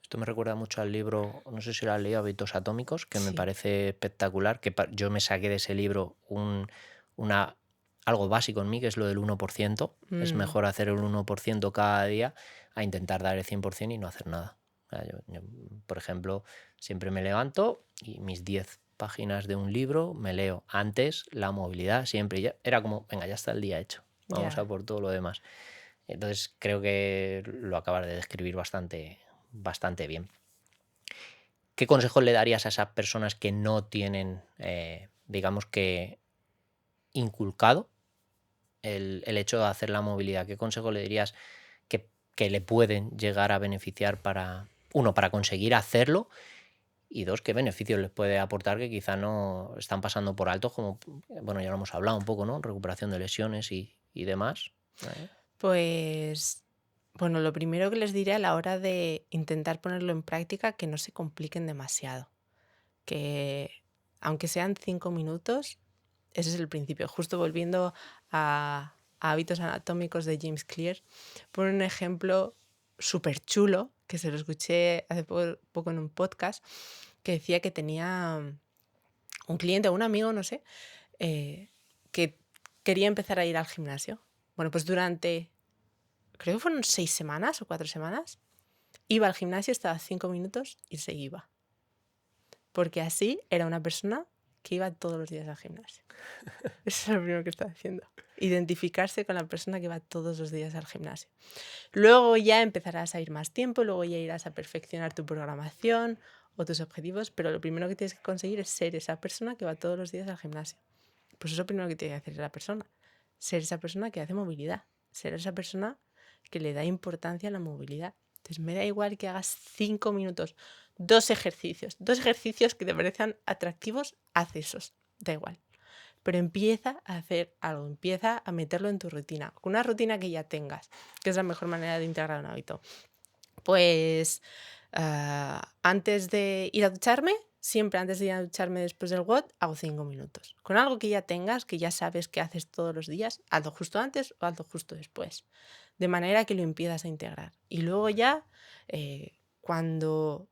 Esto me recuerda mucho al libro, no sé si lo has leído, Hábitos Atómicos, que me Sí. parece espectacular, que yo me saqué de ese libro algo básico en mí, que es lo del 1%. Es mejor hacer el 1% cada día a intentar dar el 100% y no hacer nada. O sea, yo, por ejemplo, siempre me levanto y mis 10 páginas de un libro me leo. Antes, la movilidad siempre ya era como, venga, ya está el día hecho, vamos a por todo lo demás. Entonces creo que lo acabas de describir bastante bien. ¿Qué consejos le darías a esas personas que no tienen, digamos que, inculcado el hecho de hacer la movilidad? ¿Qué consejo le dirías que le pueden llegar a beneficiar para conseguir hacerlo? Y dos, ¿qué beneficios les puede aportar que quizá no están pasando por alto? Como, bueno, ya lo hemos hablado un poco, ¿no? Recuperación de lesiones y demás. Pues, bueno, lo primero que les diré a la hora de intentar ponerlo en práctica, que no se compliquen demasiado. Que aunque sean 5 minutos, ese es el principio. Justo volviendo a Hábitos Anatómicos de James Clear, pone un ejemplo súper chulo, que se lo escuché hace poco en un podcast, que decía que tenía un cliente o un amigo, no sé, que quería empezar a ir al gimnasio. Bueno, pues durante, creo que fueron 6 semanas o 4 semanas, iba al gimnasio, estaba 5 minutos y se iba. Porque así era una persona que iba todos los días al gimnasio. Eso es lo primero que estaba haciendo. Identificarse con la persona que va todos los días al gimnasio. Luego ya empezarás a ir más tiempo, luego ya irás a perfeccionar tu programación o tus objetivos, pero lo primero que tienes que conseguir es ser esa persona que va todos los días al gimnasio. Pues eso es lo primero que tiene que hacer la persona. Ser esa persona que hace movilidad. Ser esa persona que le da importancia a la movilidad. Entonces me da igual que hagas 5 minutos, 2 ejercicios que te parezcan atractivos, haz esos, da igual. Pero empieza a hacer algo, empieza a meterlo en tu rutina, con una rutina que ya tengas, que es la mejor manera de integrar un hábito. Pues antes de ir a ducharme, siempre antes de ir a ducharme después del WOD, hago 5 minutos. Con algo que ya tengas, que ya sabes que haces todos los días, hazlo justo antes o hazlo justo después. De manera que lo empiezas a integrar. Y luego ya, cuando...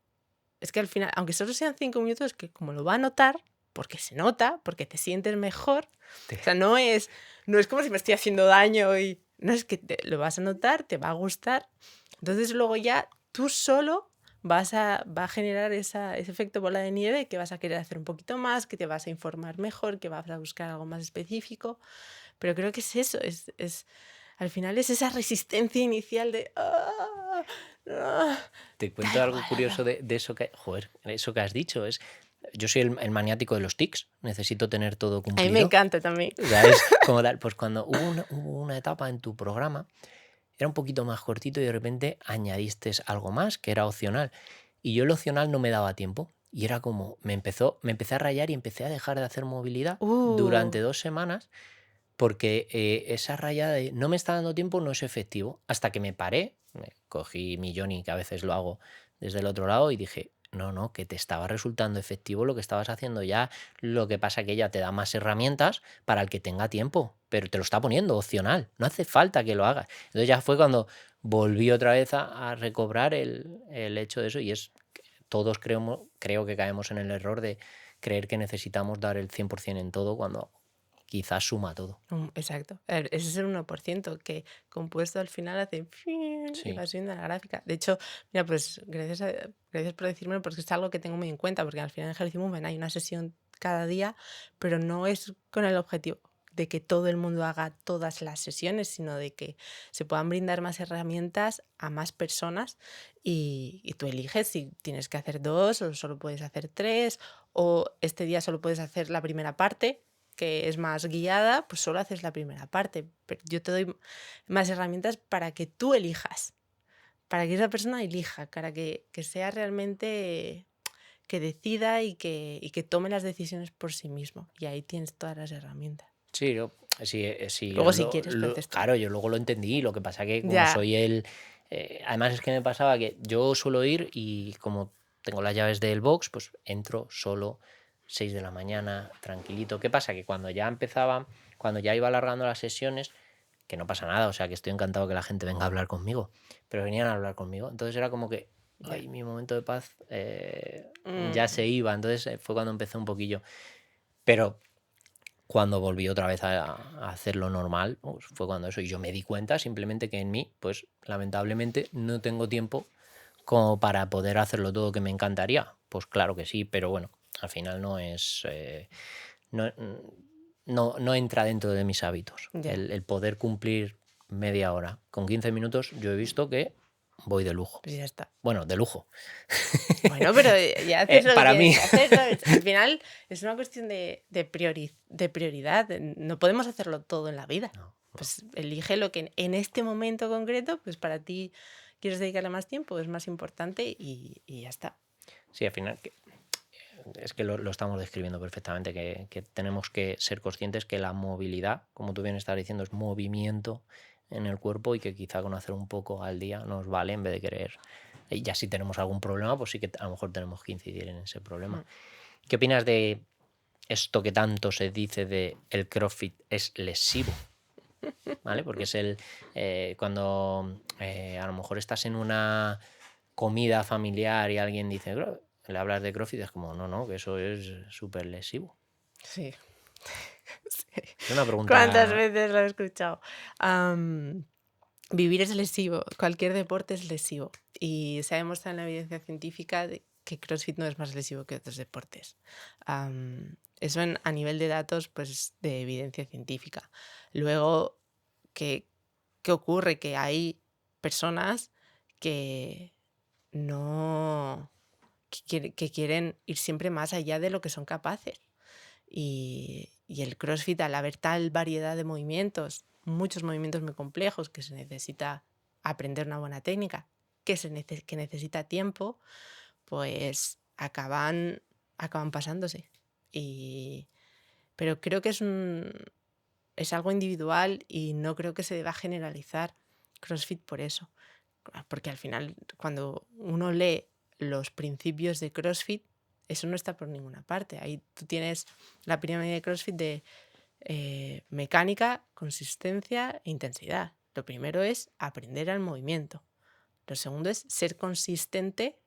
Es que al final, aunque solo sean 5 minutos, es que como lo va a notar, porque se nota, porque te sientes mejor. O sea, no es como si me estoy haciendo daño y... No, es que lo vas a notar, te va a gustar. Entonces luego ya tú solo va a generar ese efecto bola de nieve, que vas a querer hacer un poquito más, que te vas a informar mejor, que vas a buscar algo más específico. Pero creo que es eso, al final es esa resistencia inicial de... Te cuento algo curioso de eso que... Joder, eso que has dicho es... Yo soy el maniático de los tics, necesito tener todo A cumplido. mí me encanta también. O sea, es como tal, pues cuando hubo una etapa en tu programa, era un poquito más cortito y de repente añadiste algo más que era opcional. Y yo el opcional no me daba tiempo. Y era como, me empecé a rayar y empecé a dejar de hacer movilidad durante 2 semanas porque esa rayada de no me está dando tiempo no es efectivo. Hasta que me paré, me cogí mi Johnny, que a veces lo hago desde el otro lado, y dije, no, que te estaba resultando efectivo lo que estabas haciendo ya. Lo que pasa que ella te da más herramientas para el que tenga tiempo, pero te lo está poniendo opcional. No hace falta que lo hagas. Entonces ya fue cuando volví otra vez a recobrar el hecho de eso, y es todos creo que caemos en el error de creer que necesitamos dar el 100% en todo cuando quizás suma todo. Exacto. A ver, ese es el 1%, que compuesto al final hace... y Sí. va subiendo la gráfica. De hecho, mira, pues gracias por decírmelo, porque es algo que tengo muy en cuenta, porque al final en Healthy Movement hay una sesión cada día, pero no es con el objetivo de que todo el mundo haga todas las sesiones, sino de que se puedan brindar más herramientas a más personas y tú eliges si tienes que hacer 2 o solo puedes hacer 3, o este día solo puedes hacer la primera parte, que es más guiada, pues solo haces la primera parte. Pero yo te doy más herramientas para que tú elijas, para que esa persona elija, para que sea realmente que decida y que tome las decisiones por sí mismo. Y ahí tienes todas las herramientas. Sí, sí, Luego si quieres, pero haces tú. claro, yo luego lo entendí. Lo que pasa que como Ya. soy además es que me pasaba que yo suelo ir y como tengo las llaves del box, pues entro solo 6 de la mañana, tranquilito. ¿Qué pasa? Que cuando ya iba alargando las sesiones, que no pasa nada, o sea que estoy encantado que la gente venga a hablar conmigo, pero venían a hablar conmigo. Entonces era como que, ay, mi momento de paz ya se iba. Entonces fue cuando empecé un poquillo. Pero cuando volví otra vez a hacerlo normal, pues fue cuando eso. Y yo me di cuenta simplemente que en mí, pues lamentablemente no tengo tiempo como para poder hacerlo todo que me encantaría. Pues claro que sí, pero bueno, al final no es... no entra dentro de mis hábitos. Ya. El poder cumplir media hora. Con 15 minutos yo he visto que voy de lujo. Pues ya está. Bueno, de lujo. Bueno, pero ya haces lo para que mí. tienes que hacer, ¿sabes? Al final es una cuestión de prioridad. No podemos hacerlo todo en la vida. No. Pues elige lo que en este momento concreto, pues para ti quieres dedicarle más tiempo, es más importante y ya está. Sí, al final es que lo estamos describiendo perfectamente, que tenemos que ser conscientes que la movilidad, como tú bien estás diciendo, es movimiento en el cuerpo y que quizá con hacer un poco al día nos vale en vez de querer. Y ya si tenemos algún problema, pues sí que a lo mejor tenemos que incidir en ese problema. ¿Qué opinas de esto que tanto se dice de el CrossFit es lesivo? ¿Vale? Porque es cuando a lo mejor estás en una comida familiar y alguien dice, le hablas de CrossFit, es como, no, que eso es súper lesivo. Sí. Es una pregunta... ¿Cuántas veces lo he escuchado? Vivir es lesivo, cualquier deporte es lesivo. Y se ha demostrado en la evidencia científica que CrossFit no es más lesivo que otros deportes. Eso a nivel de datos, pues de evidencia científica. Luego, ¿qué ocurre? Que hay personas que no... que quieren ir siempre más allá de lo que son capaces. Y el CrossFit, al haber tal variedad de movimientos, muchos movimientos muy complejos, que se necesita aprender una buena técnica, que necesita tiempo, pues acaban pasándose. Pero creo que es algo individual y no creo que se deba generalizar CrossFit por eso. Porque al final, cuando uno lee los principios de CrossFit, eso no está por ninguna parte. Ahí tú tienes la pirámide de CrossFit de mecánica, consistencia e intensidad. Lo primero es aprender al movimiento. Lo segundo es ser consistente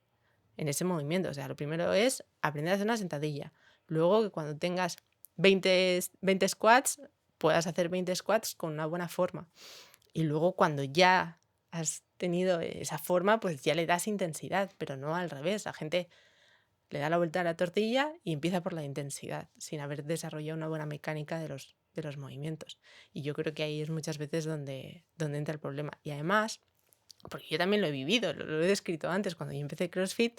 en ese movimiento. O sea, lo primero es aprender a hacer una sentadilla. Luego que cuando tengas 20 squats, puedas hacer 20 squats con una buena forma. Y luego cuando ya has tenido esa forma, pues ya le das intensidad, pero no al revés. La gente le da la vuelta a la tortilla y empieza por la intensidad, sin haber desarrollado una buena mecánica de los movimientos. Y yo creo que ahí es muchas veces donde entra el problema. Y además, porque yo también lo he vivido, lo he descrito antes, cuando yo empecé CrossFit,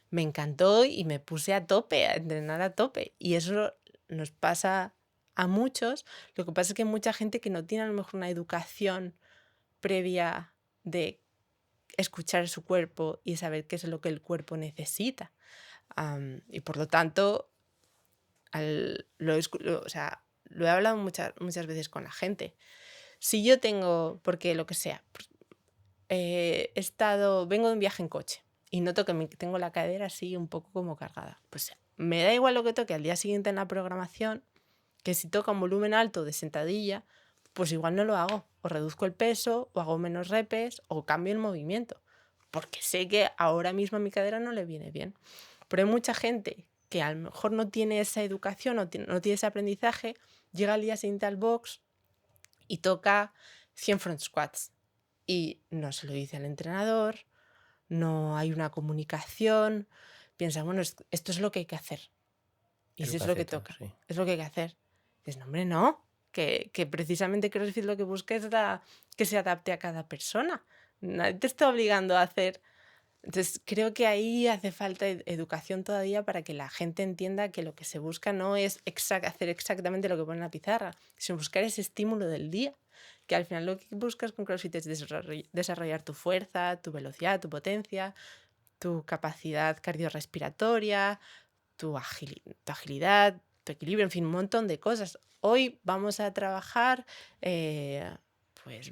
me encantó y me puse a tope, a entrenar a tope. Y eso nos pasa a muchos. Lo que pasa es que hay mucha gente que no tiene a lo mejor una educación previa de escuchar su cuerpo y saber qué es lo que el cuerpo necesita. Y por lo tanto, lo he hablado muchas veces con la gente. Si yo tengo, porque lo que sea, vengo de un viaje en coche y noto que tengo la cadera así un poco como cargada, pues me da igual lo que toque al día siguiente en la programación, que si toca un volumen alto de sentadilla, pues igual no lo hago, o reduzco el peso, o hago menos repes, o cambio el movimiento, porque sé que ahora mismo a mi cadera no le viene bien. Pero hay mucha gente que a lo mejor no tiene esa educación, no tiene ese aprendizaje, llega al día siguiente al box y toca 100 front squats y no se lo dice al entrenador, no hay una comunicación, piensa, bueno, esto es lo que hay que hacer. Y si es lo que toca, sí. Es lo que hay que hacer. Dices, no, hombre, no, que precisamente CrossFit lo que busca es que se adapte a cada persona. Nadie te está obligando a hacer. Entonces, creo que ahí hace falta educación todavía para que la gente entienda que lo que se busca no es hacer exactamente lo que pone en la pizarra, sino buscar ese estímulo del día. Que al final lo que buscas con CrossFit es desarrollar tu fuerza, tu velocidad, tu potencia, tu capacidad cardiorrespiratoria, tu agilidad, tu equilibrio, en fin, un montón de cosas. Hoy vamos a trabajar, pues,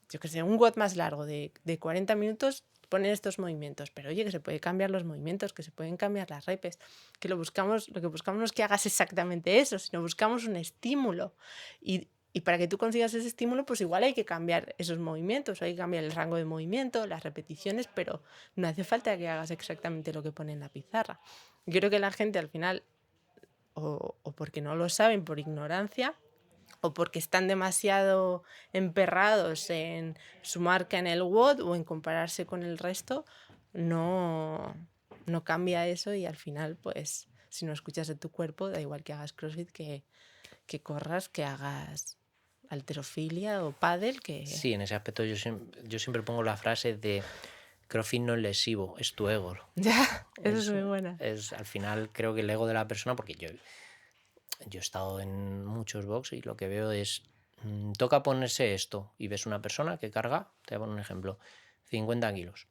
yo qué sé, un WOD más largo de 40 minutos, poner estos movimientos. Pero oye, que se puede cambiar los movimientos, que se pueden cambiar las repes, que lo que buscamos no es que hagas exactamente eso, sino buscamos un estímulo. Y para que tú consigas ese estímulo, pues igual hay que cambiar esos movimientos, hay que cambiar el rango de movimiento, las repeticiones, pero no hace falta que hagas exactamente lo que pone en la pizarra. Yo creo que la gente al final, o porque no lo saben por ignorancia, o porque están demasiado emperrados en su marca en el WOD o en compararse con el resto, no cambia eso y al final, pues, si no escuchas de tu cuerpo, da igual que hagas CrossFit, que corras, que hagas halterofilia o pádel, que... Sí, en ese aspecto yo siempre pongo la frase de CrossFit no es lesivo, es tu ego. Ya, eso es muy buena. Al final creo que el ego de la persona, porque yo he estado en muchos box y lo que veo es, toca ponerse esto y ves una persona que carga, te voy a poner un ejemplo, 50 kilos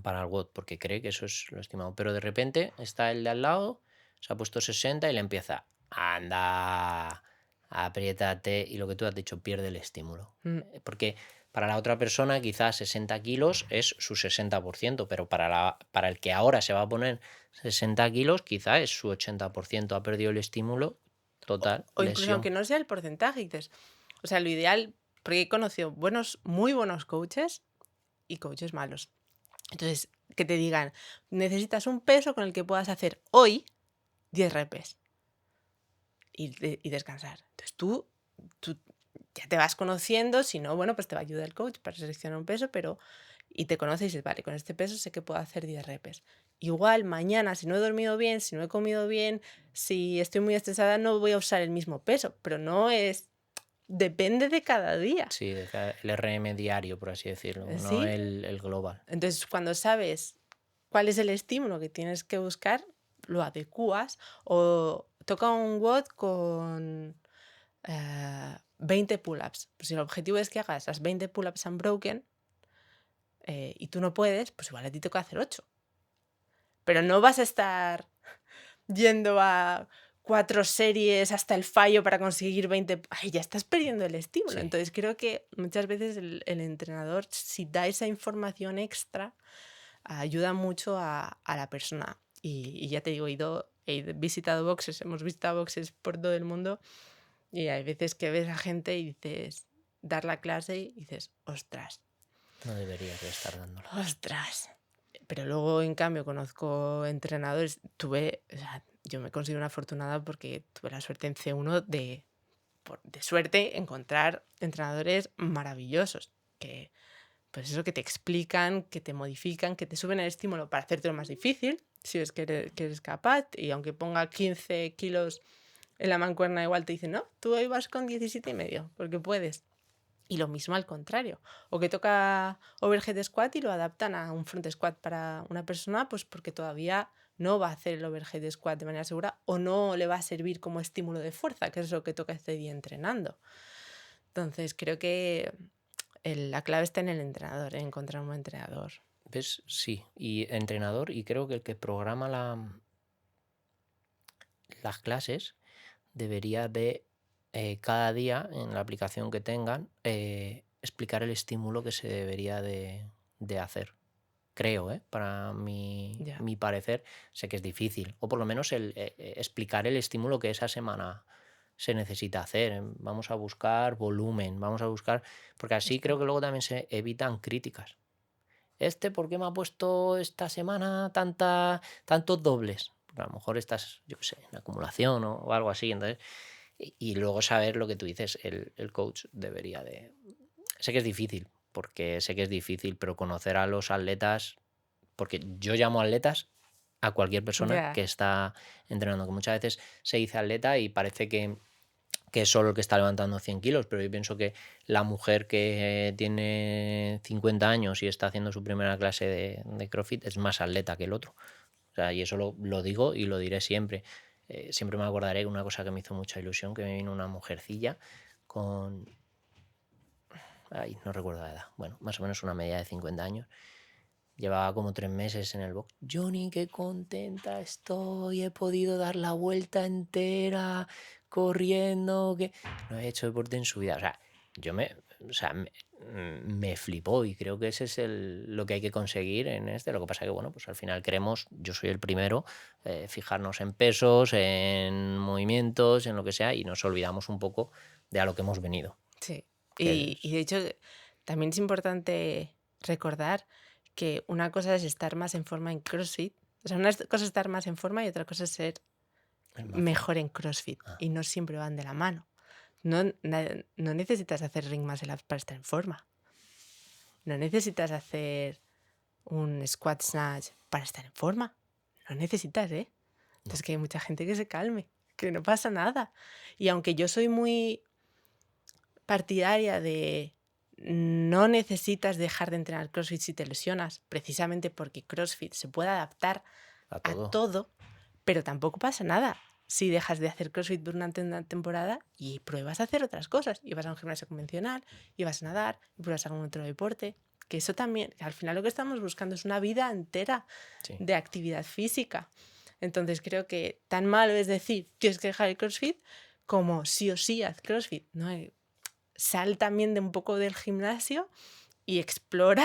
para el WOD, porque cree que eso es lo estimado, pero de repente está el de al lado, se ha puesto 60 y le empieza, anda, apriétate, y lo que tú has dicho, pierde el estímulo. Porque para la otra persona quizás 60 kilos es su 60%, pero para el que ahora se va a poner 60 kilos quizás es su 80%, ha perdido el estímulo total. O incluso aunque no sea el porcentaje, dices, o sea, lo ideal, porque he conocido muy buenos coaches y coaches malos. Entonces, que te digan, necesitas un peso con el que puedas hacer hoy 10 repes y descansar. Entonces tú ya te vas conociendo, si no, bueno, pues te va a ayudar el coach para seleccionar un peso, y te conoces y dices, vale, con este peso sé que puedo hacer 10 repes. Igual mañana, si no he dormido bien, si no he comido bien, si estoy muy estresada, no voy a usar el mismo peso, pero no es... Depende de cada día. Sí, el RM diario, por así decirlo, ¿sí? No el global. Entonces, cuando sabes cuál es el estímulo que tienes que buscar, lo adecuas o toca un WOD con 20 pull-ups. Pues si el objetivo es que hagas las 20 pull-ups unbroken y tú no puedes, pues igual a ti toca hacer 8. Pero no vas a estar yendo a 4 series hasta el fallo para conseguir 20. Ay, ya estás perdiendo el estímulo. Sí. Entonces creo que muchas veces el entrenador, si da esa información extra, ayuda mucho a la persona. Y ya te digo, he visitado boxes, hemos visitado boxes por todo el mundo y hay veces que ves a gente y dices, dar la clase y dices, ostras, No deberías de estar dándola. ostras. Pero luego, en cambio, conozco entrenadores. Yo me considero una afortunada porque tuve la suerte en C1 de suerte encontrar entrenadores maravillosos que, pues eso, que te explican, que te modifican, que te suben el estímulo para hacértelo más difícil, si es que eres capaz, y aunque ponga 15 kilos en la mancuerna, igual te dicen, no, tú hoy vas con 17,5, porque puedes. Y lo mismo al contrario. O que toca overhead squat y lo adaptan a un front squat para una persona, pues porque todavía no va a hacer el overhead squat de manera segura o no le va a servir como estímulo de fuerza, que es lo que toca este día entrenando. Entonces, creo que la clave está en el entrenador, en encontrar un buen entrenador. ¿Ves? Sí, y entrenador, y creo que el que programa las clases debería de cada día en la aplicación que tengan explicar el estímulo que se debería de hacer. Creo, para Ya. mi parecer, sé que es difícil, o por lo menos explicar el estímulo que esa semana se necesita hacer. Vamos a buscar volumen, vamos a buscar, porque así creo que luego también se evitan críticas. ¿Por qué me ha puesto esta semana tantos dobles? Porque a lo mejor estás, yo qué sé, en acumulación o algo así. Entonces, y luego saber lo que tú dices, el coach debería de... Sé que es difícil, porque sé que es difícil, pero conocer a los atletas, porque yo llamo atletas a cualquier persona Ya. que está entrenando, que muchas veces se dice atleta y parece que es solo el que está levantando 100 kilos, pero yo pienso que la mujer que tiene 50 años y está haciendo su primera clase de CrossFit es más atleta que el otro. O sea, y eso lo digo y lo diré siempre. Siempre me acordaré de una cosa que me hizo mucha ilusión, que me vino una mujercilla con... Ay, no recuerdo la edad. Bueno, más o menos una media de 50 años. Llevaba como 3 meses en el box. Johnny, qué contenta estoy. He podido dar la vuelta entera corriendo. Que no he hecho deporte en su vida. O sea, me flipó y creo que ese es lo que hay que conseguir en este. Lo que pasa que, bueno, pues al final queremos, yo soy el primero, fijarnos en pesos, en movimientos, en lo que sea, y nos olvidamos un poco de a lo que hemos venido. Sí. Que Y de hecho, también es importante recordar que una cosa es estar más en forma en CrossFit. O sea, una cosa es estar más en forma y otra cosa es ser es más mejor en CrossFit. Ah. Y no siempre van de la mano. No necesitas hacer ring muscle ups para estar en forma. No necesitas hacer un squat snatch para estar en forma. No necesitas, ¿eh? Entonces que hay mucha gente que se calme, que no pasa nada. Y aunque yo soy muy partidaria de no necesitas dejar de entrenar CrossFit si te lesionas, precisamente porque CrossFit se puede adaptar a a todo. todo, pero tampoco pasa nada si dejas de hacer CrossFit durante una temporada y pruebas a hacer otras cosas, y vas a un gimnasio convencional, y vas a nadar, y pruebas algún otro deporte, que eso también, que al final lo que estamos buscando es una vida entera Sí. de actividad física. Entonces creo que tan malo es decir, tienes que dejar el CrossFit, como sí o sí haz CrossFit, ¿no? Sal también de un poco del gimnasio y explora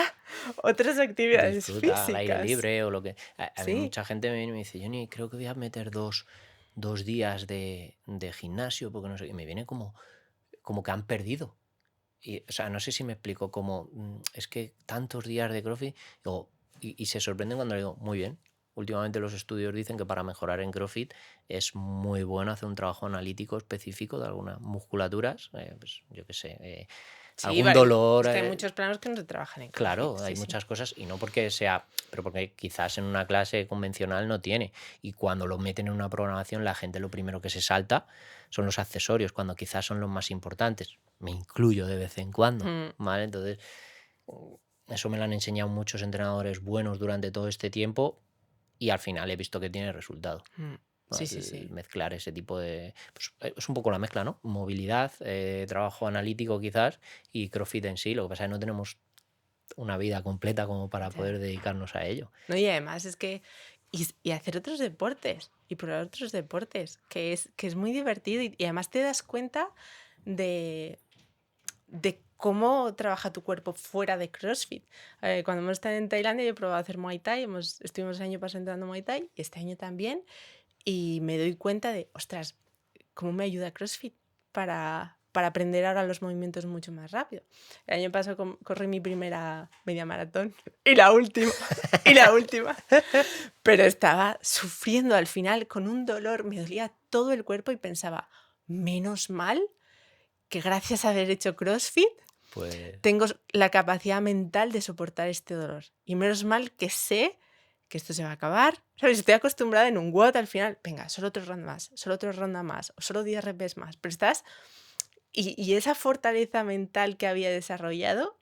otras actividades Disfruta al aire físicas. libre o lo que... A mí Sí. mucha gente me viene y me dice, Johnny, creo que voy a meter dos días de gimnasio porque no sé, y me viene como que han perdido. Y, o sea, no sé si me explico como, es que tantos días de CrossFit, digo, y se sorprenden cuando le digo, muy bien. Últimamente los estudios dicen que para mejorar en CrossFit es muy bueno hacer un trabajo analítico específico de algunas musculaturas, pues yo qué sé, Sí, algún dolor. es que hay muchos planos que no se trabajan en CrossFit. Claro, hay muchas cosas, y no porque sea, pero porque quizás en una clase convencional no tiene. Y cuando lo meten en una programación, la gente lo primero que se salta son los accesorios, cuando quizás son los más importantes. Me incluyo de vez en cuando, ¿vale? Entonces, eso me lo han enseñado muchos entrenadores buenos durante todo este tiempo y al final he visto que tiene resultado. Sí, sí, sí. Mezclar ese tipo de... Pues, es un poco la mezcla, ¿no? Movilidad, trabajo analítico quizás y CrossFit en sí. Lo que pasa es que no tenemos una vida completa como para Ya. poder dedicarnos a ello. No, y además es que... Y hacer otros deportes, y probar otros deportes, que es muy divertido y además te das cuenta de cómo trabaja tu cuerpo fuera de CrossFit. Cuando hemos estado en Tailandia, yo he probado a hacer Muay Thai, estuvimos el año pasado entrando Muay Thai, y este año también, y me doy cuenta de, ostras, cómo me ayuda CrossFit para aprender ahora los movimientos mucho más rápido. El año pasado corrí mi primera media maratón y la última, pero estaba sufriendo al final con un dolor, me dolía todo el cuerpo y pensaba, menos mal que gracias a haber hecho CrossFit Pues tengo la capacidad mental de soportar este dolor. Y menos mal que sé que esto se va a acabar. ¿Sabes? Estoy acostumbrada en un WOD al final, venga, solo 3 rondas más, solo 3 rondas más, o solo 10 reps más. Pero estás... Y esa fortaleza mental que había desarrollado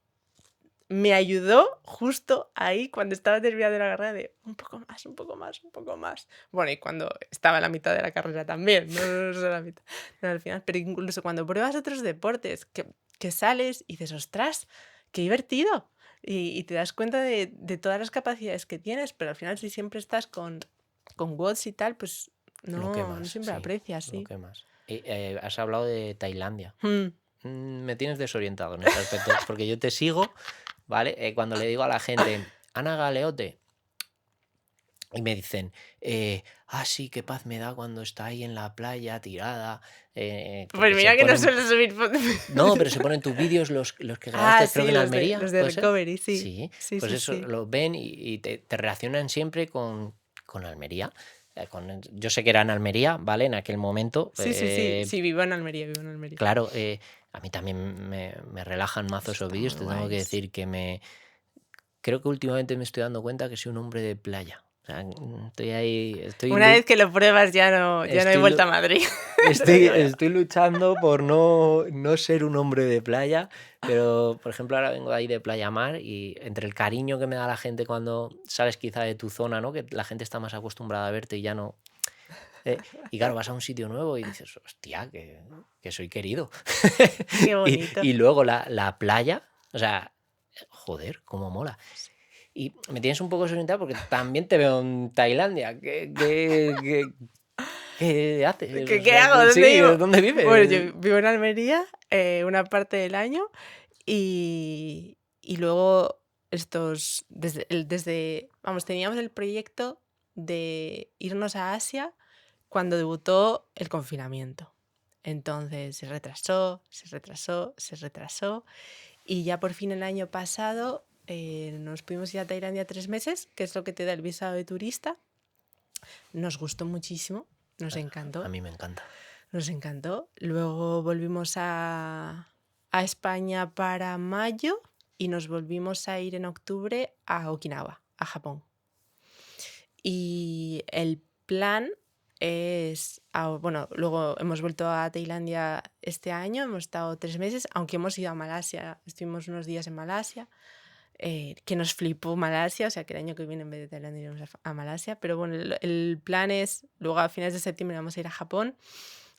me ayudó justo ahí cuando estaba terminando la carrera de un poco más, un poco más, un poco más. Bueno, y cuando estaba en la mitad de la carrera también, no solo la mitad, no al final, pero incluso cuando pruebas otros deportes, que sales y dices, ostras, qué divertido. Y te das cuenta de todas las capacidades que tienes, pero al final si siempre estás con WODs y tal, pues lo que no más, siempre sí, aprecias, lo sí. que más. Has hablado de Tailandia. Mm. Me tienes desorientado en ese aspecto, porque yo te sigo, ¿vale? Cuando le digo a la gente, Ana Galeote, y me dicen, sí, qué paz me da cuando está ahí en la playa tirada, Pues porque se mira que no ponen... suelo subir fotos. No, pero se ponen tus vídeos, los que grabaste, creo que Sí, en Almería, los de ¿puede ser? Recovery, sí. Sí, Sí, pues sí, eso, sí. lo ven y te reaccionan siempre con Almería. Yo sé que era en Almería, ¿vale? En aquel momento. Sí, sí, sí. Sí, vivo en Almería, vivo en Almería. Claro, a mí también me relajan mazo esos Están vídeos. muy Te tengo que guays. decir que creo que últimamente me estoy dando cuenta que soy un hombre de playa. O sea, estoy ahí, Una vez que lo pruebas ya no hay vuelta a Madrid. estoy luchando por no ser un hombre de playa, pero por ejemplo ahora vengo de ahí de Playa Mar y entre el cariño que me da la gente cuando sales quizá de tu zona, ¿no? Que la gente está más acostumbrada a verte y ya no... y claro, vas a un sitio nuevo y dices, hostia, que soy querido. Qué bonito. Y luego la playa, o sea, joder, cómo mola. Y me tienes un poco desorientado porque también te veo en Tailandia. ¿Qué haces? O ¿Qué sea, hago? ¿Dónde sí, vivo? ¿dónde Bueno, vives? yo vivo en Almería una parte del año y luego vamos, teníamos el proyecto de irnos a Asia cuando debutó el confinamiento. Entonces se retrasó, se retrasó, se retrasó y ya por fin el año pasado nos pudimos ir a Tailandia 3 meses, que es lo que te da el visado de turista. Nos gustó muchísimo, nos encantó. A mí me encanta. Nos encantó. Luego volvimos a España para mayo y nos volvimos a ir en octubre a Okinawa, a Japón. Y el plan es... bueno, luego hemos vuelto a Tailandia este año, hemos estado 3 meses, aunque hemos ido a Malasia, estuvimos unos días en Malasia, que nos flipó Malasia, o sea que el año que viene en vez de Tailandia iremos a Malasia, pero bueno, el plan es, luego a finales de septiembre vamos a ir a Japón,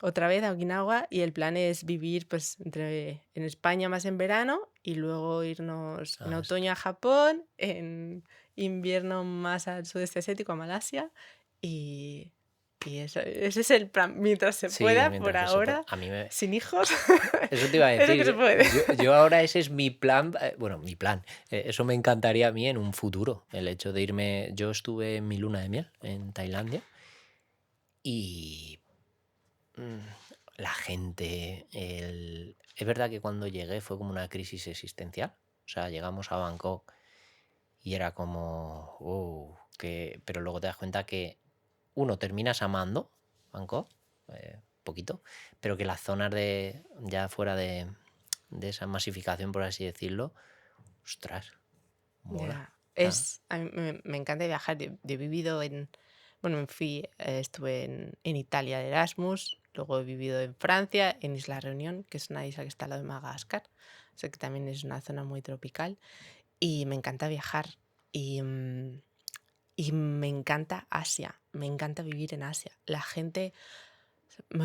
otra vez a Okinawa, y el plan es vivir pues en España más en verano y luego irnos en otoño a Japón, en invierno más al sudeste asiático, a Malasia, y ese es el plan, mientras se pueda, por ahora, A mí sin hijos. Eso te iba a Es lo que se decir. puede. Yo ahora ese es mi plan. Bueno, mi plan. Eso me encantaría a mí en un futuro. El hecho de irme. Yo estuve en mi luna de miel en Tailandia y la gente. Es verdad que cuando llegué fue como una crisis existencial. O sea, llegamos a Bangkok y era como. Pero luego te das cuenta que uno terminas amando Bangkok, poquito, pero que las zonas de ya fuera de esa masificación, por así decirlo, ostras, mola. Ya. A mí me encanta viajar. Yo he vivido bueno, estuve en Italia de Erasmus, luego he vivido en Francia, en Isla Reunión, que es una isla que está al lado de Madagascar, o sea que también es una zona muy tropical, y me encanta viajar. Y me encanta Asia, me encanta vivir en Asia. La gente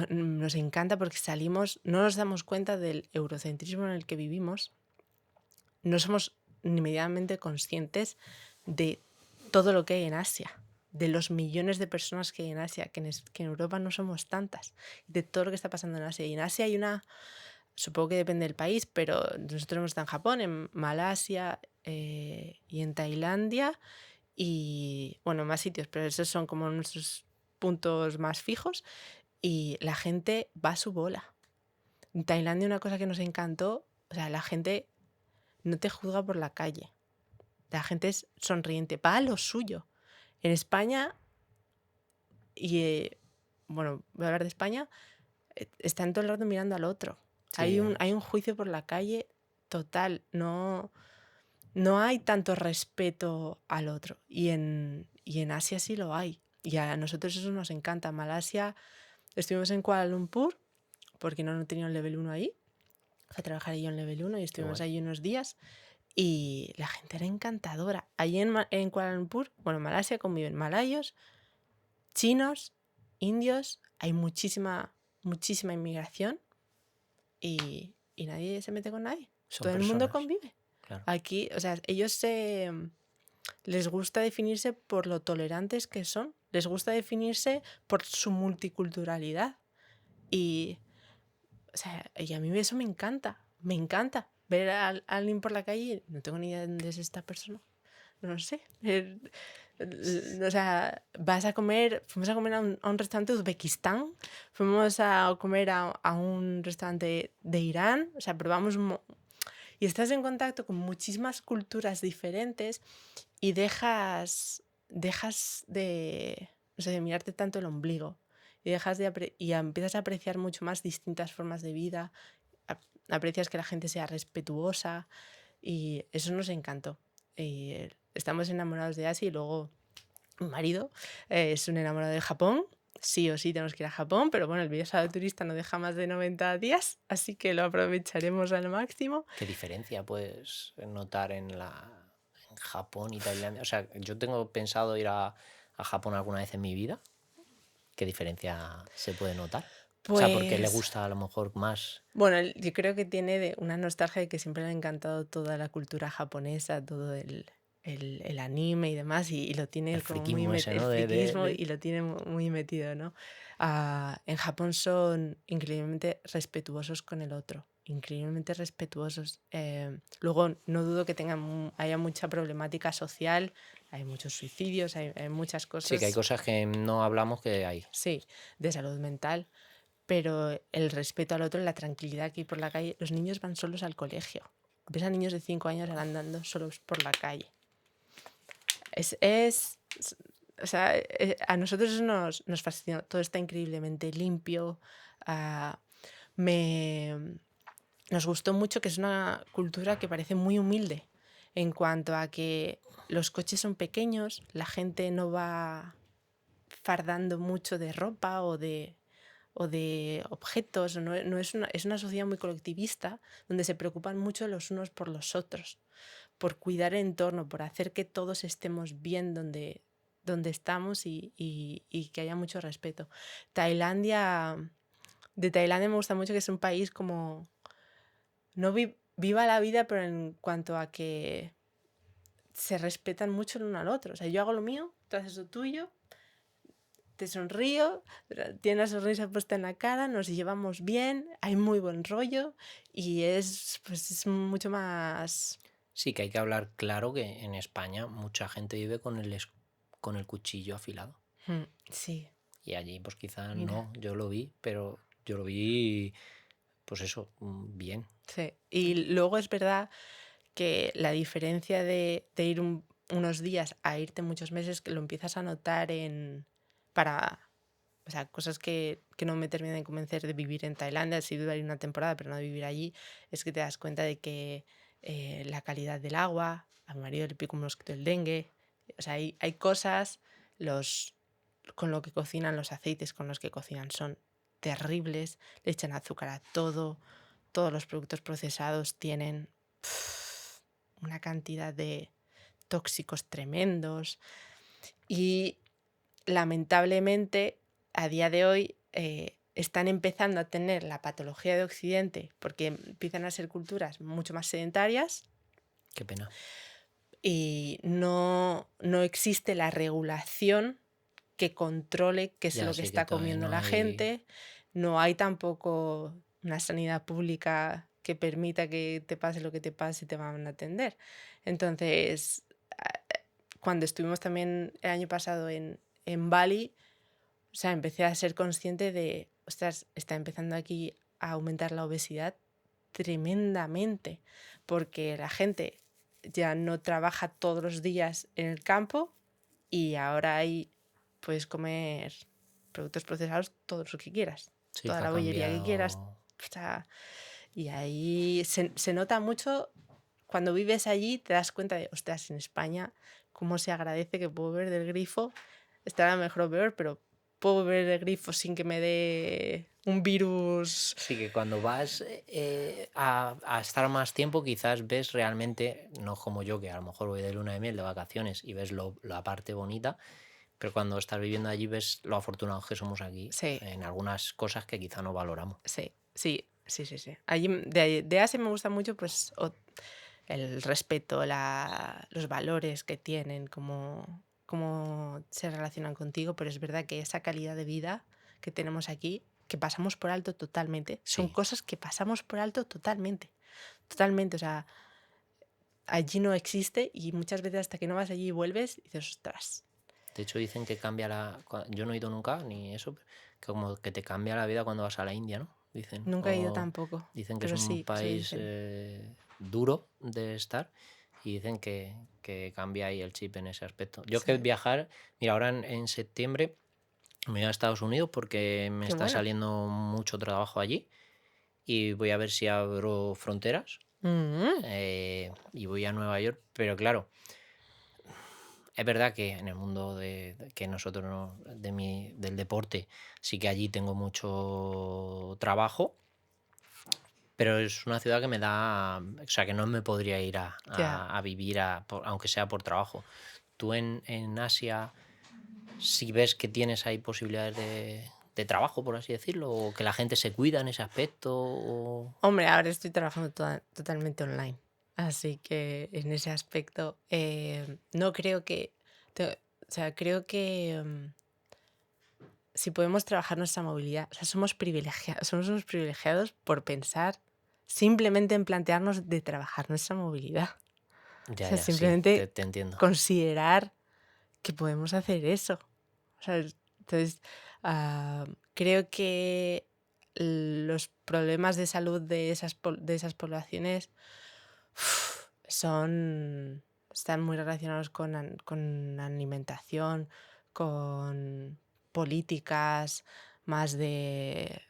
nos encanta porque salimos, no nos damos cuenta del eurocentrismo en el que vivimos, no somos ni medianamente conscientes de todo lo que hay en Asia, de los millones de personas que hay en Asia, que en Europa no somos tantas, de todo lo que está pasando en Asia. Y en Asia hay supongo que depende del país, pero nosotros hemos estado en Japón, en Malasia y en Tailandia y, bueno, más sitios, pero esos son como nuestros puntos más fijos y la gente va a su bola. En Tailandia una cosa que nos encantó, o sea, la gente no te juzga por la calle. La gente es sonriente, va a lo suyo. En España, y bueno, voy a hablar de España, están todo el rato mirando al otro. Sí, Hay un juicio por la calle total. No hay tanto respeto al otro. Y en Asia sí lo hay. Y a nosotros eso nos encanta. En Malasia estuvimos en Kuala Lumpur, porque no tenía un level 1 ahí. Fui a trabajar yo en level 1 y estuvimos guay. ahí unos días. Y la gente era encantadora. Allí en Kuala Lumpur, bueno, en Malasia conviven malayos, chinos, indios. Hay muchísima inmigración y nadie se mete con nadie. Son Todo el mundo personas, convive. claro. Aquí, o sea, ellos les gusta definirse por lo tolerantes que son. Les gusta definirse por su multiculturalidad. Y, o sea, y a mí eso me encanta. Me encanta ver a alguien por la calle. No tengo ni idea de dónde es esta persona. No sé. O sea, fuimos a comer a un restaurante de Uzbekistán, fuimos a comer a un restaurante de Irán, o sea, probamos y estás en contacto con muchísimas culturas diferentes y dejas de, o sea, de mirarte tanto el ombligo y y empiezas a apreciar mucho más distintas formas de vida, aprecias que la gente sea respetuosa y eso nos encantó. Y estamos enamorados de Asia y luego mi marido es un enamorado de Japón. Sí o sí tenemos que ir a Japón, pero bueno, el visado turista no deja más de 90 días, así que lo aprovecharemos al máximo. ¿Qué diferencia puedes notar en Japón y Tailandia? O sea, yo tengo pensado ir a Japón alguna vez en mi vida. ¿Qué diferencia se puede notar? O sea, porque le Pues, gusta a lo mejor más bueno, yo creo que tiene una nostalgia de que siempre le ha encantado toda la cultura japonesa, todo el anime y demás, y lo tiene el como friquismo ese, el ¿no? friquismo y lo tiene muy metido, ¿no? En Japón son increíblemente respetuosos con el otro, increíblemente respetuosos. Luego, no dudo que haya mucha problemática social, hay muchos suicidios, hay muchas Sí, que hay cosas, cosas que no hablamos que hay. sí, de salud mental, pero el respeto al otro, la tranquilidad que hay por la calle. Los niños van solos al colegio. Ves a niños de 5 años andando solos por la calle. O sea, a nosotros eso nos fascinó. Todo está increíblemente limpio. ah, Nos gustó mucho que es una cultura que parece muy humilde en cuanto a que los coches son pequeños, la gente no va fardando mucho de ropa o de objetos, es una sociedad muy colectivista donde se preocupan mucho los unos por los otros, por cuidar el entorno, por hacer que todos estemos bien donde estamos y que haya mucho respeto. De Tailandia me gusta mucho que es un país como, no viva la vida, pero en cuanto a que se respetan mucho el uno al otro. O sea, yo hago lo mío, tú haces lo tuyo, te sonrío, tiene la sonrisa puesta en la cara, nos llevamos bien, hay muy buen rollo y pues es mucho más... Sí, que hay que hablar claro que en España mucha gente vive con el cuchillo afilado. Sí, Y allí pues quizá mira. no, yo lo vi, pero yo lo vi, pues eso, bien. Sí. Y luego es verdad que la diferencia de ir unos días a irte muchos meses, que lo empiezas a notar para... O sea, cosas que no me terminan de convencer de vivir en Tailandia, sí de ir una temporada, pero no de vivir allí, es que te das cuenta de que la calidad del agua, a mi marido le pica un mosquito el dengue, o sea, hay cosas, con lo que cocinan, los aceites con los que cocinan son terribles, le echan azúcar a todo, todos los productos procesados tienen una cantidad de tóxicos tremendos y lamentablemente a día de hoy están empezando a tener la patología de Occidente porque empiezan a ser culturas mucho más sedentarias Qué pena. y no existe la regulación que controle qué es Ya lo que sé que está todavía comiendo no la hay... gente. No hay tampoco una sanidad pública que permita que te pase lo que te pase, te van a atender. Entonces, cuando estuvimos también el año pasado en Bali, o sea, empecé a ser consciente de, ostras, está empezando aquí a aumentar la obesidad tremendamente, porque la gente ya no trabaja todos los días en el campo y ahora puedes comer productos procesados todos los que quieras, Sí, toda que ha la bollería que quieras. cambiado. O sea, y ahí se nota mucho cuando vives allí, te das cuenta de, ostras, en España, cómo se agradece que puedo beber del grifo, estará mejor o peor, pero puedo beber del grifo sin que me dé un virus. Sí, que cuando vas a estar más tiempo, quizás ves realmente, no como yo, que a lo mejor voy de luna de miel de vacaciones y ves la parte bonita, pero cuando estás viviendo allí ves lo afortunados que somos aquí Sí, en algunas cosas que quizá no valoramos. sí, sí, sí, sí, sí. Allí, de Asia me gusta mucho pues el respeto, los valores que tienen, cómo se relacionan contigo, pero es verdad que esa calidad de vida que tenemos aquí, que pasamos por alto totalmente, son Sí. cosas que pasamos por alto totalmente, totalmente, o sea, allí no existe y muchas veces hasta que no vas allí y vuelves, dices, ostras. De hecho, dicen que cambia yo no he ido nunca, ni eso, que como que te cambia la vida cuando vas a la India, ¿no? Dicen. Nunca he ido O tampoco, dicen que es pero un sí, eso país dicen. duro de estar y dicen que cambia ahí el chip en ese aspecto. Yo que Sí. viajar, mira, ahora en septiembre me voy a Estados Unidos porque me Qué está bueno. saliendo mucho trabajo allí y voy a ver si abro fronteras Mm, y voy a Nueva York, pero claro. Es verdad que en el mundo que nosotros del deporte, sí que allí tengo mucho trabajo, pero es una ciudad que me da, o sea, que no me podría ir ya. a vivir, aunque sea por trabajo. Tú en Asia, si ves que tienes ahí posibilidades de trabajo, por así decirlo, o que la gente se cuida en ese aspecto, Hombre, ahora estoy trabajando totalmente online. Así que en ese aspecto no creo que... o sea, creo que si podemos trabajar nuestra movilidad, o sea, somos unos privilegiados por pensar simplemente en plantearnos de trabajar nuestra movilidad. O ya, sea, ya, sí, te, simplemente te entiendo. considerar que podemos hacer eso. O sea, entonces, creo que los problemas de salud de esas poblaciones están muy relacionados con alimentación, con políticas, más de...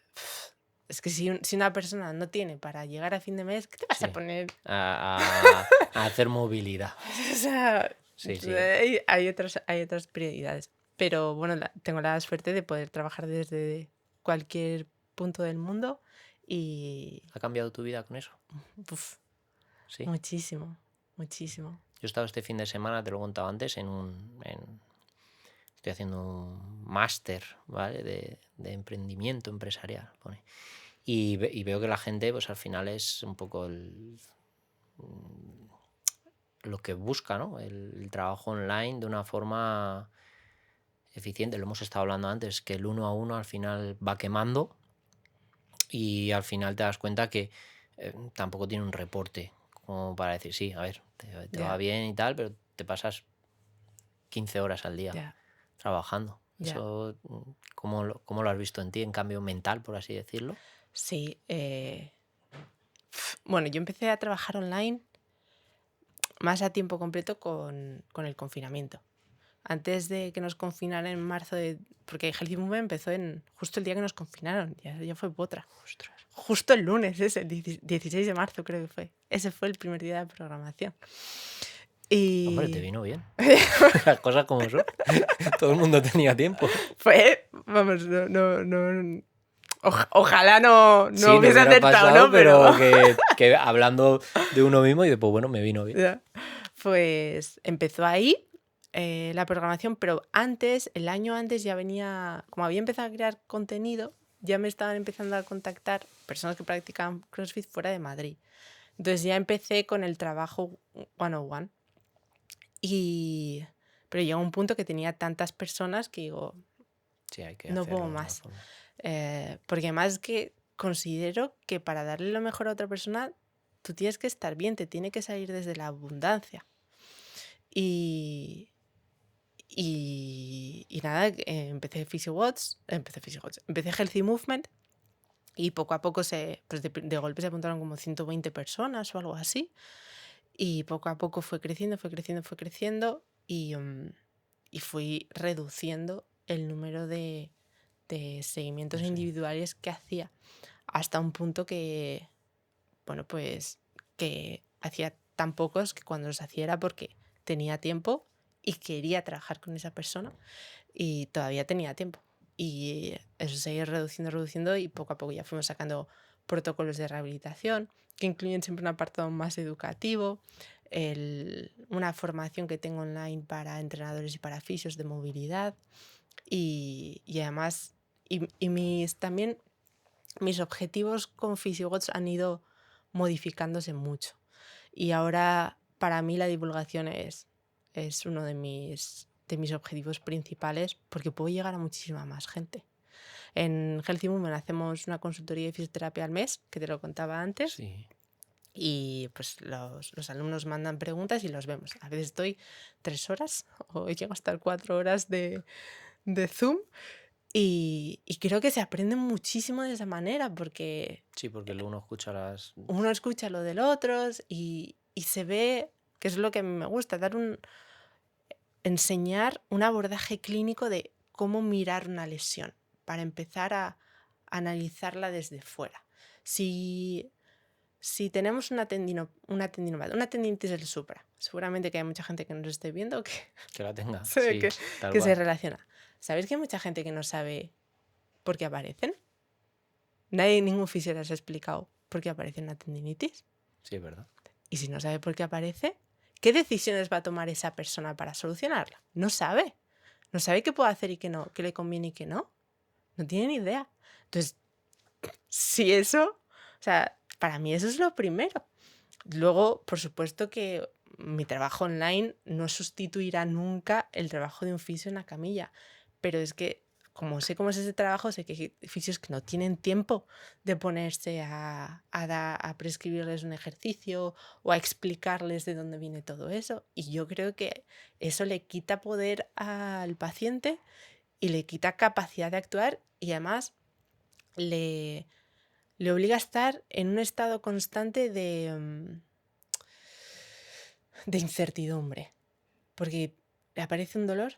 Es que si una persona no tiene para llegar a fin de mes, ¿qué te vas a Sí, poner? a hacer movilidad. O sea, Sí, sí. hay otras prioridades. Pero bueno, tengo la suerte de poder trabajar desde cualquier punto del mundo y ¿Ha cambiado tu vida con eso? uf, Sí. muchísimo, muchísimo. Yo he estado este fin de semana, te lo he contado antes, estoy haciendo un máster, ¿vale? De emprendimiento empresarial, pone. Y veo que la gente, pues al final es un poco lo que busca, ¿no? El trabajo online de una forma eficiente. Lo hemos estado hablando antes, que el 1 a 1 al final va quemando y al final te das cuenta que tampoco tiene un reporte como para decir, sí, a ver, te va Ya, bien y tal, pero te pasas 15 horas al día ya, trabajando. ya. Eso, ¿cómo lo has visto en ti, en cambio mental, por así decirlo? Sí. Bueno, yo empecé a trabajar online más a tiempo completo con el confinamiento. Antes de que nos confinaran en marzo, porque Healthy Movement empezó justo el día que nos confinaron, ya fue otra. Ostras. Justo el lunes, el 16 de marzo creo que fue. Ese fue el primer día de programación. Hombre, te Y vino bien. Las cosas como son. Todo el mundo tenía tiempo. vamos, ojalá no Sí, no hubiese hubiera acertado, pasado, ¿no? Pero pero que hablando de uno mismo y después, bueno, me vino bien. ya. Pues empezó ahí la programación, pero antes, el año antes ya venía, como había empezado a crear contenido, ya me estaban empezando a contactar personas que practicaban CrossFit fuera de Madrid. Entonces ya empecé con el trabajo one-on-one. Pero llegó un punto que tenía tantas personas que digo, Sí, hay que no puedo hacerlo de alguna más. forma. Porque además que considero que para darle lo mejor a otra persona, tú tienes que estar bien, te tiene que salir desde la abundancia. Y, y nada, empecé empecé Healthy Movement y poco a poco pues de golpe se apuntaron como 120 personas o algo así. Y poco a poco fue creciendo y fui reduciendo el número de seguimientos Sí. individuales que hacía hasta un punto que, bueno, pues que hacía tan pocos que cuando los hacía era porque tenía tiempo y quería trabajar con esa persona y todavía tenía tiempo. Y eso se iba reduciendo y poco a poco ya fuimos sacando protocolos de rehabilitación que incluyen siempre un apartado más educativo, una formación que tengo online para entrenadores y para fisios de movilidad y además también mis objetivos con PhysioWatch han ido modificándose mucho. Y ahora para mí la divulgación es uno de mis objetivos principales porque puedo llegar a muchísima más gente. En Healthy Movement hacemos una consultoría de fisioterapia al mes, que te lo contaba antes. Sí. Y pues los alumnos mandan preguntas y los vemos. A veces estoy 3 horas o llego a estar 4 horas de Zoom. Y creo que se aprende muchísimo de esa manera porque Sí, porque el uno escucha las... uno escucha lo del otro y se ve, que es lo que a mí me gusta, enseñar un abordaje clínico de cómo mirar una lesión para empezar a analizarla desde fuera. Si tenemos una tendinitis del supra, seguramente que hay mucha gente que nos esté viendo que Que la tenga, se, sí, que, tal que se cual. relaciona. ¿Sabéis que hay mucha gente que no sabe por qué aparecen? Ningún fisio les ha explicado por qué aparece una tendinitis. Sí, es verdad. Y si no sabe por qué aparece, ¿qué decisiones va a tomar esa persona para solucionarla? No sabe. No sabe qué puede hacer y qué no, qué le conviene y qué no. No tiene ni idea. Entonces, si eso, o sea, para mí eso es lo primero. Luego, por supuesto que mi trabajo online no sustituirá nunca el trabajo de un fisio en la camilla, pero es que como sé cómo es ese trabajo, sé que hay fisios que no tienen tiempo de ponerse a prescribirles un ejercicio o a explicarles de dónde viene todo eso. Y yo creo que eso le quita poder al paciente y le quita capacidad de actuar y además le obliga a estar en un estado constante de incertidumbre. Porque le aparece un dolor.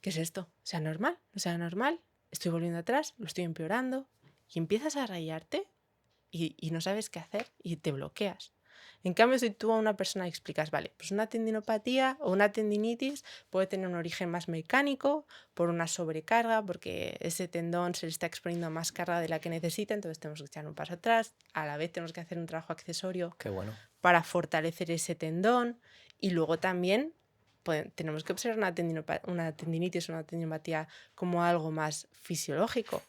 ¿Qué es esto? ¿Sea normal? ¿No sea normal? ¿Estoy volviendo atrás? ¿Lo estoy empeorando? Y empiezas a rayarte y no sabes qué hacer y te bloqueas. En cambio, si tú a una persona explicas, vale, pues una tendinopatía o una tendinitis puede tener un origen más mecánico por una sobrecarga, porque ese tendón se le está exponiendo más carga de la que necesita, entonces tenemos que echar un paso atrás, a la vez tenemos que hacer un trabajo accesorio Qué bueno. para fortalecer ese tendón y luego también tenemos que observar una tendinitis o una tendinopatía como algo más fisiológico.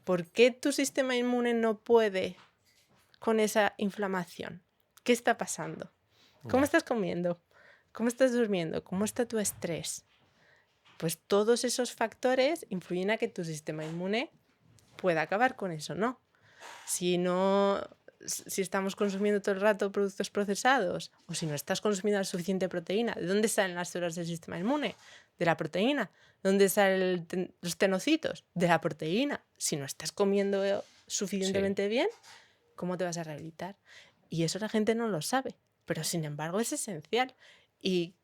¿Por qué tu sistema inmune no puede con esa inflamación? ¿Qué está pasando? ¿Cómo estás comiendo? ¿Cómo estás durmiendo? ¿Cómo está tu estrés? Pues todos esos factores influyen a que tu sistema inmune pueda acabar con eso, ¿no? Si estamos consumiendo todo el rato productos procesados o si no estás consumiendo la suficiente proteína, ¿de dónde salen las células del sistema inmune? De la proteína. ¿De dónde salen los tenocitos? De la proteína. Si no estás comiendo suficientemente bien, ¿cómo te vas a rehabilitar? Y eso la gente no lo sabe, pero sin embargo es esencial. Y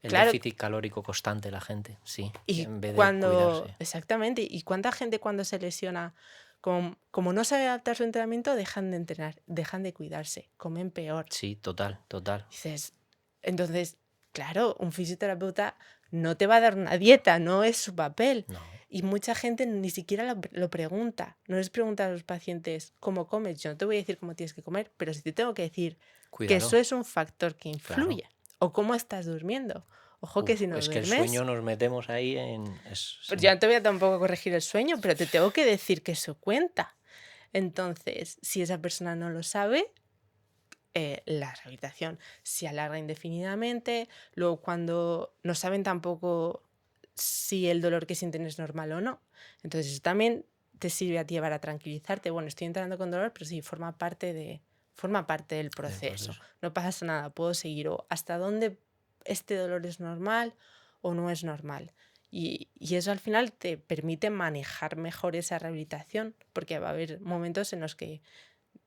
El claro, déficit calórico constante, la gente, sí, y en vez de cuidarse. exactamente, y cuánta gente cuando se lesiona, como no sabe adaptar su entrenamiento, dejan de entrenar, dejan de cuidarse, comen peor. Sí, total. Dices, entonces, claro, un fisioterapeuta no te va a dar una dieta, no es su papel. No. Y mucha gente ni siquiera lo pregunta. No les pregunta a los pacientes cómo comes. Yo no te voy a decir cómo tienes que comer, pero sí te tengo que decir que eso es un factor que influye. Claro. O cómo estás durmiendo. Ojo que si no es que el duermes, sueño nos metemos ahí en... pues yo no te voy a tampoco corregir el sueño, pero te tengo que decir que eso cuenta. Entonces, si esa persona no lo sabe, la rehabilitación se alarga indefinidamente. Luego, cuando no saben tampoco si el dolor que sienten es normal o no. Entonces, eso también te sirve a ti para tranquilizarte. Bueno, estoy entrando con dolor, pero sí, forma parte del proceso. No pasa nada, puedo seguir. O hasta dónde este dolor es normal o no es normal. Y eso al final te permite manejar mejor esa rehabilitación, porque va a haber momentos en los que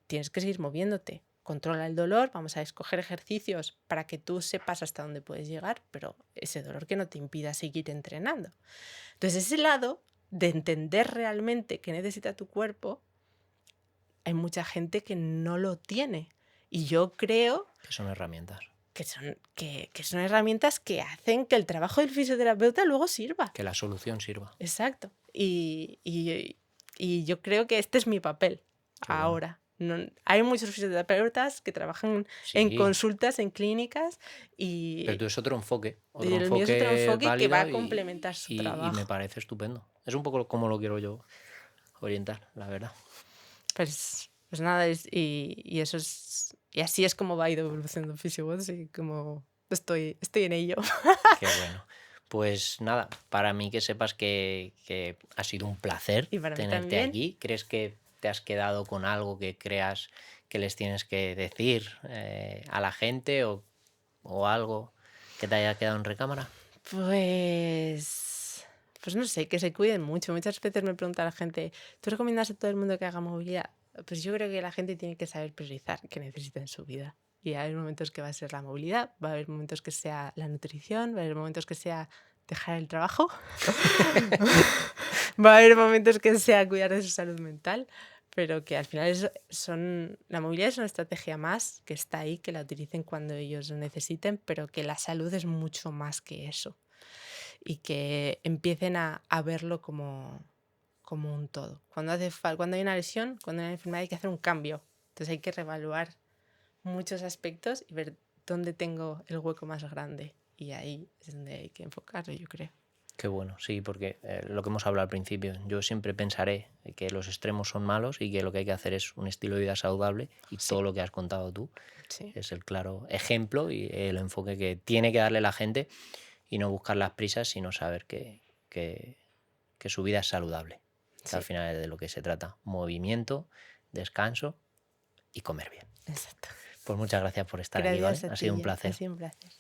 tienes que seguir moviéndote. Controla el dolor, vamos a escoger ejercicios para que tú sepas hasta dónde puedes llegar, pero ese dolor que no te impida seguir entrenando. Entonces, ese lado de entender realmente qué necesita tu cuerpo, hay mucha gente que no lo tiene. Y yo creo que son herramientas. Que son herramientas que hacen que el trabajo del fisioterapeuta luego sirva. Que la solución sirva. Exacto. Y yo creo que este es mi papel ahora. No, hay muchos fisioterapeutas que trabajan en consultas, en clínicas y... Pero tú es otro enfoque. Y el mío es otro enfoque que va a complementar su trabajo. Y me parece estupendo. Es un poco como lo quiero yo orientar, la verdad. Pues nada, y eso es... Y así es como va a ir evolucionando PhysioWorks y como estoy en ello. Qué bueno. Pues nada, para mí que sepas que ha sido un placer tenerte aquí. ¿Crees que te has quedado con algo que creas que les tienes que decir a la gente o algo que te haya quedado en recámara? Pues no sé, que se cuiden mucho. Muchas veces me pregunta la gente, ¿tú recomiendas a todo el mundo que haga movilidad? Pues yo creo que la gente tiene que saber priorizar qué necesita en su vida. Y hay momentos que va a ser la movilidad, va a haber momentos que sea la nutrición, va a haber momentos que sea dejar el trabajo, va a haber momentos que sea cuidar de su salud mental, pero que al final la movilidad es una estrategia más que está ahí, que la utilicen cuando ellos lo necesiten, pero que la salud es mucho más que eso y que empiecen a verlo como un todo. Cuando hay una lesión, cuando hay una enfermedad hay que hacer un cambio. Entonces hay que reevaluar muchos aspectos y ver dónde tengo el hueco más grande. Y ahí es donde hay que enfocarlo, yo creo. Qué bueno, sí, porque lo que hemos hablado al principio, yo siempre pensaré que los extremos son malos y que lo que hay que hacer es un estilo de vida saludable y todo lo que has contado tú es el claro ejemplo y el enfoque que tiene que darle la gente y no buscar las prisas, sino saber que su vida es saludable. Que al final es de lo que se trata. Movimiento, descanso y comer bien. Exacto. Pues muchas gracias por estar aquí, ¿vale? Ha sido un placer. Ha sido un placer.